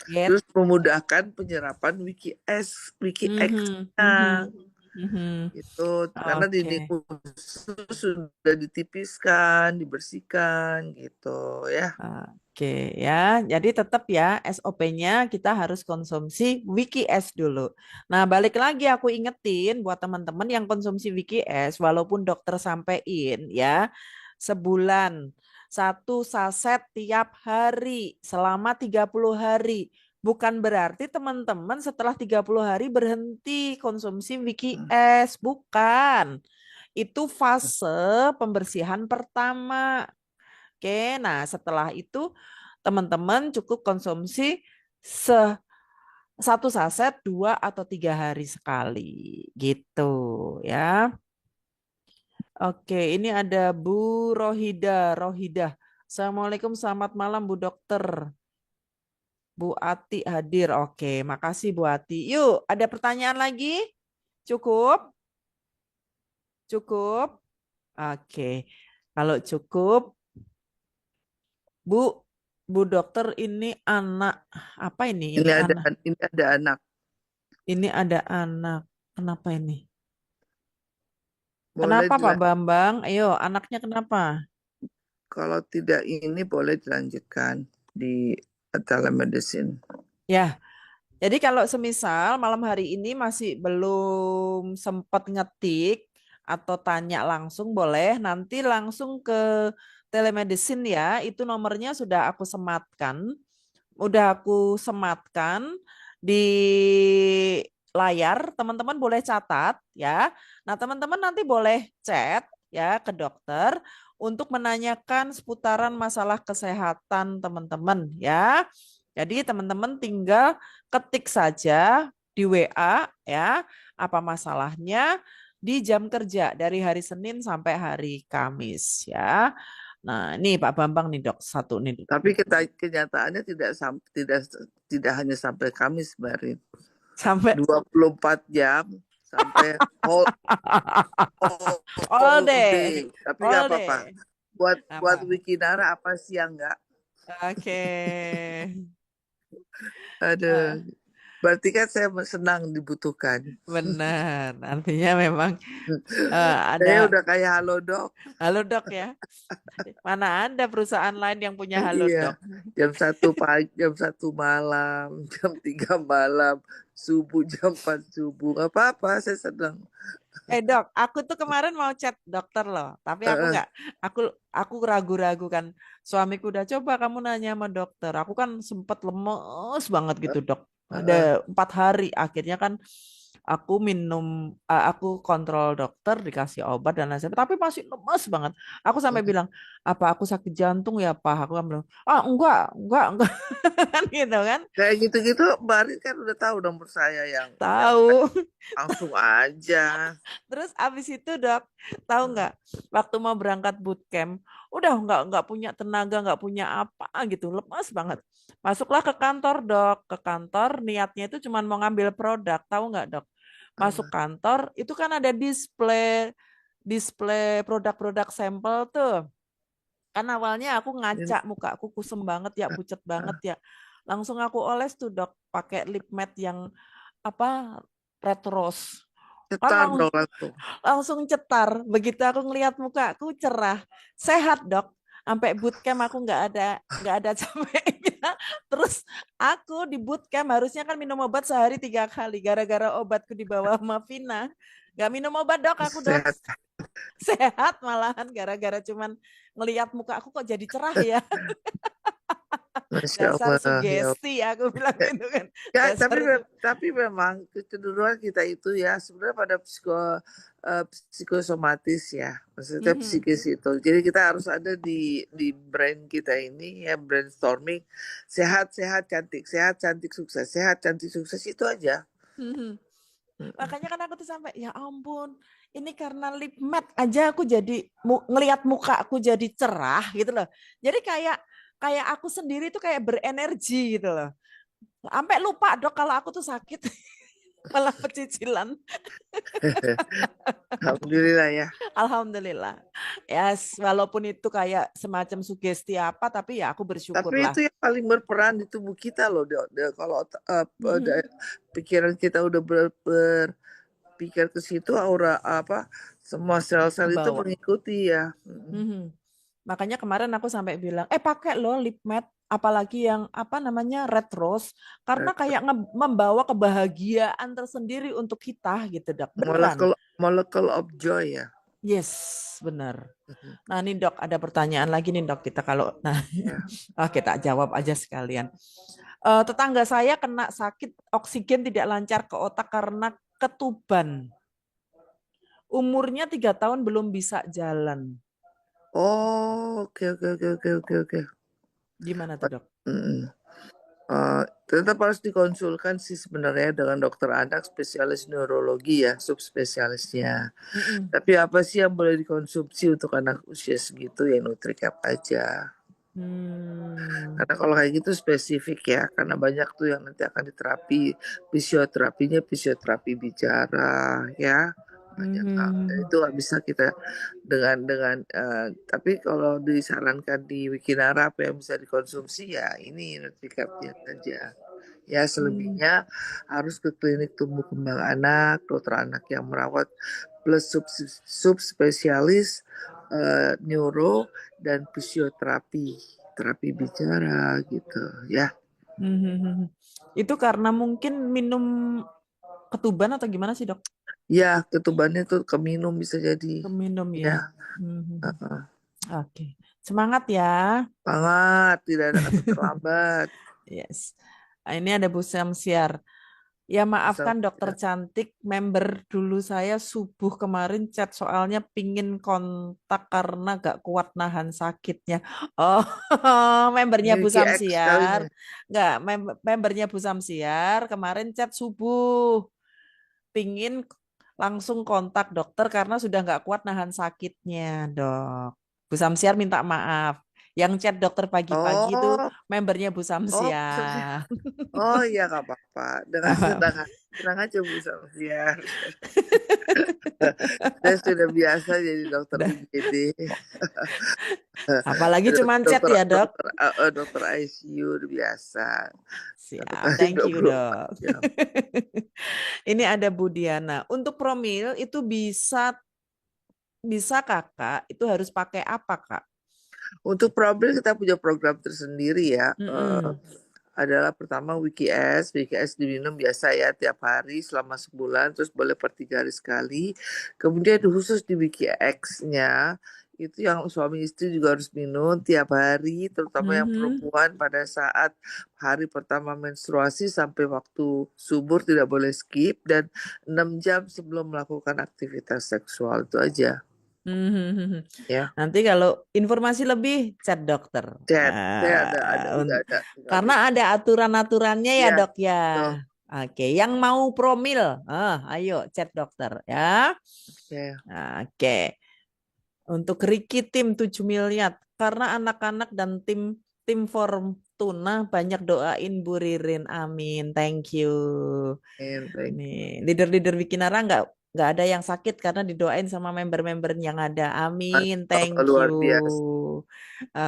Terus Gitu. memudahkan penyerapan Wiki X. Mhm, mhm, mhm. Itu karena Oke. dinding khusus sudah ditipiskan, dibersihkan gitu ya. Oke ya, jadi tetap ya SOP-nya kita harus konsumsi Wiki S dulu. Nah, balik lagi aku ingetin buat teman-teman yang konsumsi Wiki S, walaupun dokter sampein ya, sebulan 1 saset tiap hari selama 30 hari. Bukan berarti teman-teman setelah 30 hari berhenti konsumsi Wiki S, bukan. Itu fase pembersihan pertama. Oke, nah setelah itu teman-teman cukup konsumsi 1 saset 2 atau 3 hari sekali, gitu ya. Oke, ini ada Bu Rohidah. Assalamualaikum, selamat malam Bu Dokter. Bu Ati hadir. Oke, makasih Bu Ati. Yuk, ada pertanyaan lagi? Cukup? Cukup? Oke, kalau cukup, Bu, Bu Dokter ini anak apa ini? Ini Ini ada anak. ini ada anak. Ini ada anak. Kenapa ini? Boleh Kenapa Pak dilanjut. Bambang? Ayo, anaknya kenapa? Kalau tidak ini boleh dilanjutkan di telemedicine. Ya, jadi kalau semisal malam hari ini masih belum sempat ngetik atau tanya langsung boleh nanti langsung ke telemedicine ya. Itu nomornya udah aku sematkan di layar. Teman-teman boleh catat ya. Nah, teman-teman nanti boleh chat ya ke dokter untuk menanyakan seputaran masalah kesehatan teman-teman ya. Jadi teman-teman tinggal ketik saja di WA ya, apa masalahnya di jam kerja dari hari Senin sampai hari Kamis ya. Nah, ini Pak Bambang nih Dok, satu nih. Tapi kenyataannya tidak hanya sampai Kamis, Barin. Sampai 24 jam sampai all whole day. day. Tapi nggak All apa-apa. day. Buat Apa? Wikinara apa sih yang nggak? Oke. Aduh. Berarti kan saya senang dibutuhkan. Benar. Artinya memang ada. Saya udah kayak halo dok. Halo Dok ya. Mana ada perusahaan lain yang punya Halo Iya. Dok? Jam 1 pagi, jam 1 malam, jam 3 malam, subuh jam 4 subuh. Gak apa-apa, saya senang. Dok, aku tuh kemarin mau chat dokter loh, tapi aku Heeh, nggak, aku ragu-ragu kan. Suamiku udah coba kamu nanya sama dokter. Aku kan sempet lemes banget gitu dok. Ada heeh. 4 hari, akhirnya kan aku aku kontrol dokter dikasih obat dan lain sebagainya, tapi masih lemes banget. Aku sampai bilang, apa aku sakit jantung ya Pak? Aku kan bilang, ah enggak, kan gitu kan. Kayak gitu-gitu, Mbak Arin kan udah tahu nomor saya yang Tahu. langsung aja. Terus abis itu dok, tahu nggak? Waktu mau berangkat bootcamp, udah nggak punya tenaga, nggak punya apa gitu, lemas banget. Masuklah ke kantor dok, ke kantor niatnya itu cuma mau ngambil produk, tahu nggak dok? Masuk Apa? kantor itu kan ada display display produk-produk sampel tuh. Kan awalnya aku ngaca Ini muka aku kusem banget ya, pucet banget ya. Langsung aku oles tuh dok, pakai lip matte yang apa red rose. Kan cetar dong langsung. langsung cetar. Begitu aku ngelihat muka aku cerah. Sehat, Dok. Sampai bootcamp aku nggak ada capeknya. Terus aku di bootcamp harusnya kan minum obat sehari 3 kali. Gara-gara obatku di bawah sama Vina. Nggak minum obat dok, aku dok Sehat. sehat malahan gara-gara cuman ngelihat muka aku kok jadi cerah ya. Masya Dasar Allah. Ya, sugesti aku bilang gitu kan. ya, Dasar tapi memang kecenderungan kita itu ya sebenarnya pada psikosomatis ya, maksudnya Mhm, psikis itu. Jadi kita harus ada di brain kita ini ya, brainstorming sehat cantik sukses, sehat cantik sukses itu aja. mhm. Mm-mm. Makanya kan aku tuh sampai ya ampun, ini karena lip matte aja aku jadi ngelihat muka aku jadi cerah gitu loh. Jadi kayak kayak aku sendiri tuh kayak berenergi gitu loh. Sampai lupa dok kalau aku tuh sakit malah pecicilan. Alhamdulillah ya. Alhamdulillah. Ya, walaupun itu kayak semacam sugesti apa, tapi ya aku Tapi bersyukurlah. itu yang paling berperan di tubuh kita loh. Kalau Mhm. pikiran kita udah berpikir ke situ, aura apa, semua Ke sel-sel itu bawah. mengikuti ya. Mhm. Makanya kemarin aku sampai bilang, pakai loh lip matte, apalagi yang apa namanya red rose, karena kayak membawa kebahagiaan tersendiri untuk kita gitu dok. Beneran. Molecule of joy ya. Yes, benar. Nah ini dok, ada pertanyaan lagi nih dok kita kalau, nah, Ya. kita jawab aja sekalian. Tetangga saya kena sakit oksigen tidak lancar ke otak karena ketuban. Umurnya 3 tahun belum bisa jalan. Oh, oke. Gimana tuh dok? Mm-mm. Tetap harus dikonsulkan sih sebenarnya dengan dokter anak spesialis neurologi ya, subspesialisnya. Mm-mm. Tapi apa sih yang boleh dikonsumsi untuk anak usia segitu ya Nutricap aja. Hmm. Karena kalau kayak gitu spesifik ya, karena banyak tuh yang nanti akan diterapi, fisioterapi bicara ya, banyak hal. Dan Mhm. itu nggak bisa kita tapi kalau disarankan di Wikinara apa yang bisa dikonsumsi ya ini Nutricapnya saja. Ya Hmm. selebihnya harus ke klinik tumbuh kembang anak, dokter anak yang merawat plus subspesialis neuro dan terapi bicara gitu ya. Mhm. Itu karena mungkin minum ketuban atau gimana sih dok? Ya, ketubannya tuh keminum bisa jadi. Keminum Ya, ya. Mhm. heeh. Oke, semangat ya. Banget, tidak ada kata terlambat. Yes. Ini ada Bu Samsiar. Ya Bisa maafkan dokter cantik, member dulu saya subuh kemarin chat soalnya pingin kontak karena gak kuat nahan sakitnya. Oh, membernya Bu Miliki X kali Samsiar. nih. Enggak, membernya Bu Samsiar kemarin chat subuh. Pingin langsung kontak dokter karena sudah nggak kuat nahan sakitnya, dok. Bu Samsiar minta maaf. Yang chat dokter pagi-pagi itu Oh, membernya Bu oh, bisa sih. Samsiar. Oh iya nggak apa-apa. Dengan tenang aja Bu Samsiar. Saya sudah biasa jadi dokter Dah. UGD, Apalagi cuman chat dokter ya, dok. dokter dokter ICU udah biasa. Satu Siap, kali thank you, 24 dok. jam. Ini ada Bu Diana. Untuk promil itu bisa bisa kakak, itu harus pakai apa, Kak? Untuk problem kita punya program tersendiri ya. Mm-mm. Adalah pertama WKS diminum biasa ya tiap hari selama sebulan, terus boleh per 3 hari sekali. Kemudian khusus di WKX-nya itu yang suami istri juga harus minum tiap hari, terutama yang Mhm. perempuan pada saat hari pertama menstruasi sampai waktu subur tidak boleh skip, dan 6 jam sebelum melakukan aktivitas seksual itu aja Mhm. ya. Nanti kalau informasi lebih chat dokter. Saya udah ada tinggal Karena ada aturan-aturannya ya ya. dok ya. Tuh. Oke, yang mau promil, ayo chat dokter ya. Ya. Oke, untuk Ricky tim 7 miliar karena anak-anak dan tim tim Fortuna banyak doain Bu Ririn. Amin. Thank you. Thank Nih, leader-leader Wikinara nggak ada yang sakit karena didoain sama member-member yang ada. Amin. Thank luar you. biasa.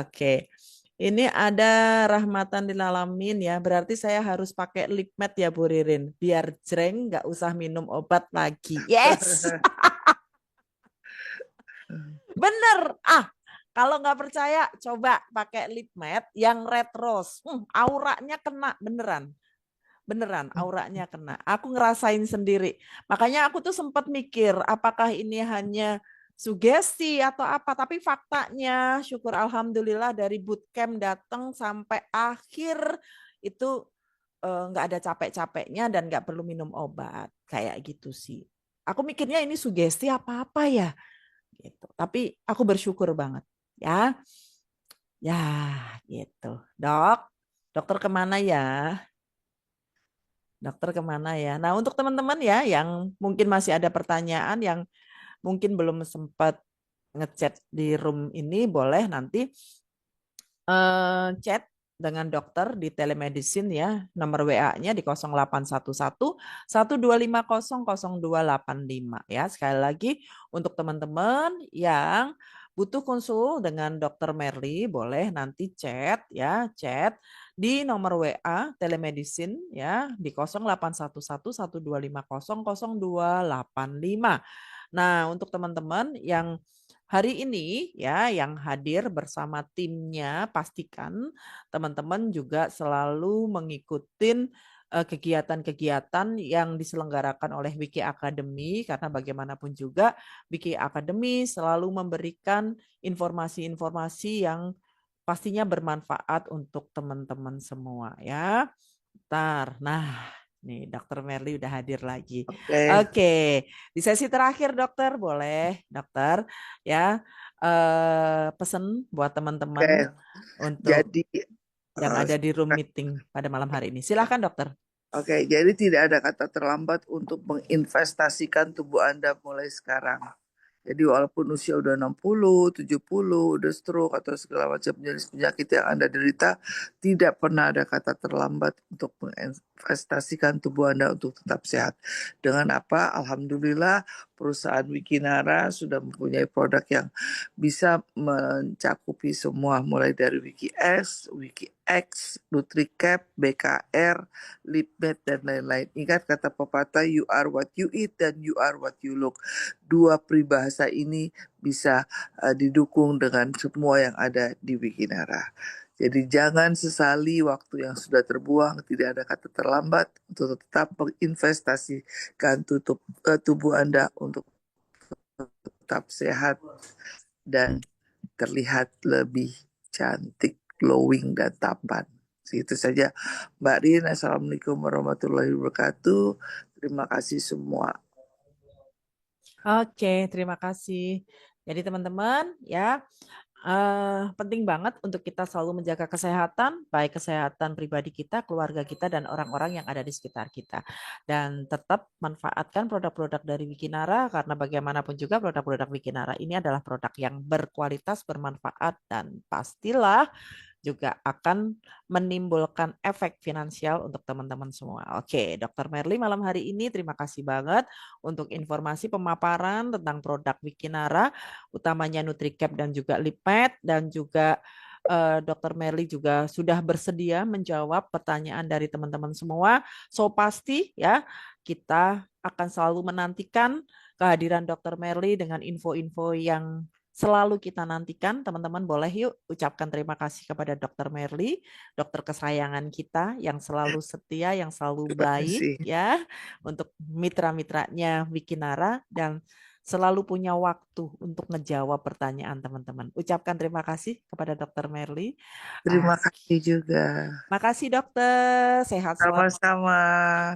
Oke. Ini ada rahmatan dilalamin ya. Berarti saya harus pakai lip matte ya Bu Ririn. Biar jreng nggak usah minum obat lagi. Yes. Bener. Kalau nggak percaya, coba pakai lip matte yang red rose. Auranya kena beneran. Beneran, auranya kena. Aku ngerasain sendiri. Makanya aku tuh sempat mikir, apakah ini hanya sugesti atau apa. Tapi faktanya, syukur alhamdulillah dari bootcamp datang sampai akhir itu nggak ada capek-capeknya dan nggak perlu minum obat. Kayak gitu sih. Aku mikirnya ini sugesti apa-apa ya. Gitu. Tapi aku bersyukur banget. Ya, ya gitu. Dok, dokter kemana ya? Dokter kemana ya? Nah, untuk teman-teman ya yang mungkin masih ada pertanyaan yang mungkin belum sempat ngechat di room ini, boleh nanti chat dengan dokter di telemedicine ya. Nomor WA-nya di 0811 1250 0285 ya. Sekali lagi untuk teman-teman yang butuh konsul dengan Dokter Merly, boleh nanti chat ya, chat di nomor WA telemedicine ya di 0811 1250 0285. Nah, untuk teman-teman yang hari ini ya yang hadir bersama timnya, pastikan teman-teman juga selalu mengikuti kegiatan-kegiatan yang diselenggarakan oleh Wiki Academy, karena bagaimanapun juga Wiki Academy selalu memberikan informasi-informasi yang pastinya bermanfaat untuk teman-teman semua ya. Nah, nih Dokter Merly udah hadir lagi. Oke, Oke, di sesi terakhir dokter boleh dokter ya pesen buat oke. teman-teman untuk Jadi, yang eh, ada di room meeting pada malam hari ini. Silahkan dokter. oke, jadi tidak ada kata terlambat untuk menginvestasikan tubuh Anda mulai sekarang. Jadi walaupun usia udah 60, 70, udah stroke atau segala macam jenis penyakit yang Anda derita, tidak pernah ada kata terlambat untuk menginvestasikan tubuh Anda untuk tetap sehat. Dengan apa? Alhamdulillah perusahaan Wikinara sudah mempunyai produk yang bisa mencakupi semua mulai dari Wiki S, Wiki X, NutriCap, BKR, LipMed, dan lain-lain. Ingat kata pepatah, you are what you eat dan you are what you look. Dua peribahasa ini bisa didukung dengan semua yang ada di Wikinara. Jadi jangan sesali waktu yang sudah terbuang, tidak ada kata terlambat untuk tetap menginvestasikan tubuh Anda untuk tetap sehat dan terlihat lebih cantik, glowing, dan tampan. Itu saja Mbak Rin. Assalamualaikum warahmatullahi wabarakatuh. Terima kasih semua. Oke, terima kasih. Jadi teman-teman ya penting banget untuk kita selalu menjaga kesehatan, baik kesehatan pribadi kita, keluarga kita, dan orang-orang yang ada di sekitar kita. Dan tetap manfaatkan produk-produk dari Wikinara, karena bagaimanapun juga produk-produk Wikinara ini adalah produk yang berkualitas, bermanfaat, dan pastilah juga akan menimbulkan efek finansial untuk teman-teman semua. Oke, Dokter Merly malam hari ini terima kasih banget untuk informasi pemaparan tentang produk Wikinara, utamanya NutriCap dan juga Lipmed, dan juga Dokter Merly juga sudah bersedia menjawab pertanyaan dari teman-teman semua. So pasti ya kita akan selalu menantikan kehadiran Dokter Merly dengan info-info yang selalu kita nantikan. Teman-teman boleh yuk ucapkan terima kasih kepada Dokter Merly, dokter kesayangan kita yang selalu setia, yang selalu Terima baik kasih. ya untuk mitra-mitranya Wikinara dan selalu punya waktu untuk ngejawab pertanyaan teman-teman. Ucapkan terima kasih kepada Dokter Merly. Terima kasih juga. Makasih dokter, sehat selalu. Sama-sama.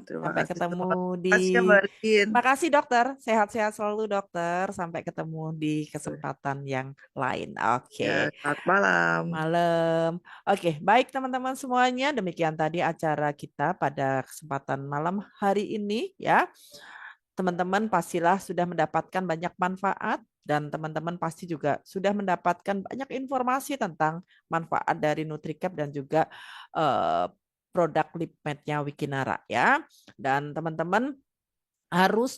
Terima Sampai kasih ketemu semua. di. Terima kasih ya Mbak Rin. Makasih dokter, sehat-sehat selalu dokter. Sampai ketemu di kesempatan yang lain. Oke, Ya, selamat malam. malam. Oke, baik teman-teman semuanya. Demikian tadi acara kita pada kesempatan malam hari ini ya. Teman-teman pastilah sudah mendapatkan banyak manfaat dan teman-teman pasti juga sudah mendapatkan banyak informasi tentang manfaat dari NutriCap dan juga produk lipmed-nya Wikinara ya. Dan teman-teman harus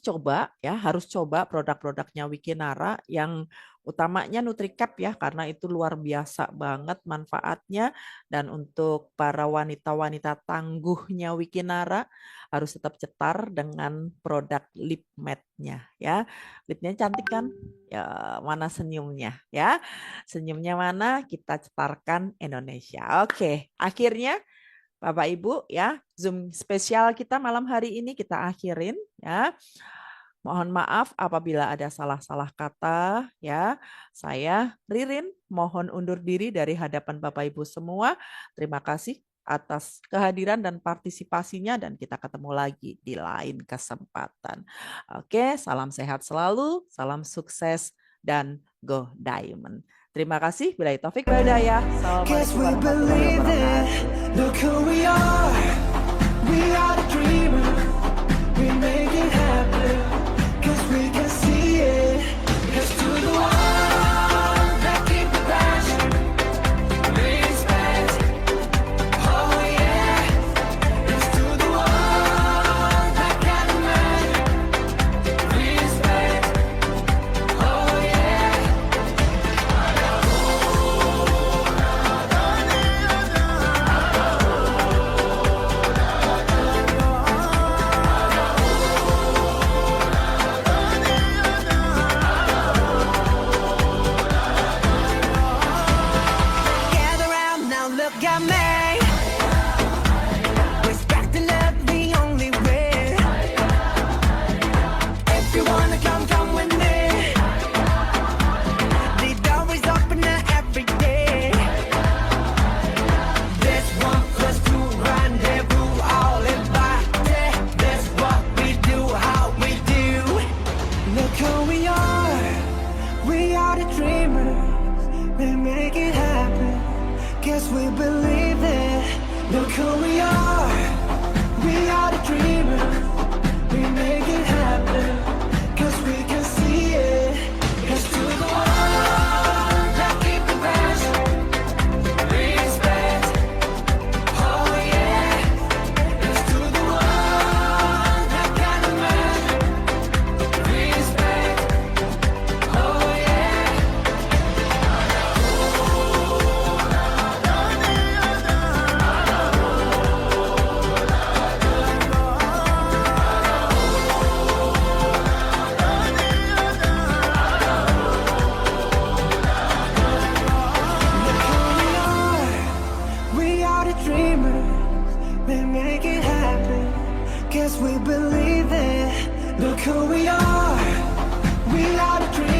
coba produk-produknya Wikinara yang utamanya NutriCap ya, karena itu luar biasa banget manfaatnya. Dan untuk para wanita-wanita tangguhnya Wikinara harus tetap cetar dengan produk lip matte-nya ya. Lipnya cantik kan? Ya, mana senyumnya ya? Senyumnya mana? Kita cetarkan Indonesia. Oke, akhirnya Bapak Ibu ya, Zoom spesial kita malam hari ini kita akhirin ya. Mohon maaf apabila ada salah-salah kata ya. Saya Ririn mohon undur diri dari hadapan Bapak Ibu semua. Terima kasih atas kehadiran dan partisipasinya dan kita ketemu lagi di lain kesempatan. Oke, salam sehat selalu, salam sukses dan go diamond. Terima kasih. Billahi taufik wal hidayah. Assalamualaikum warahmatullahi wabarakatuh. Look who we are. We are the dreamers. We make it happen. 'Cause we can see it. 'Cause to the one that keep the passion, respect. Oh yeah. It's to the one that can imagine, respect. Oh yeah. Gather round now, look at me. Respect and love the only way. If you wanna come, come with me. The door is open every day. This 1+2 rendezvous, all invited. That's what we do, how we do. Look who we are. We are the dreamers. We make it happen. Guess we believe it. Look who we are. We are the dreamers. We make it happen. 'Cause we can see it. 'Cause to the one that keep the passion, respect. Oh yeah. 'Cause to the one that can imagine, respect. Oh yeah. We are the dreamers, we make it happen. Guess we believe it. Look who we are. We are the dreamers.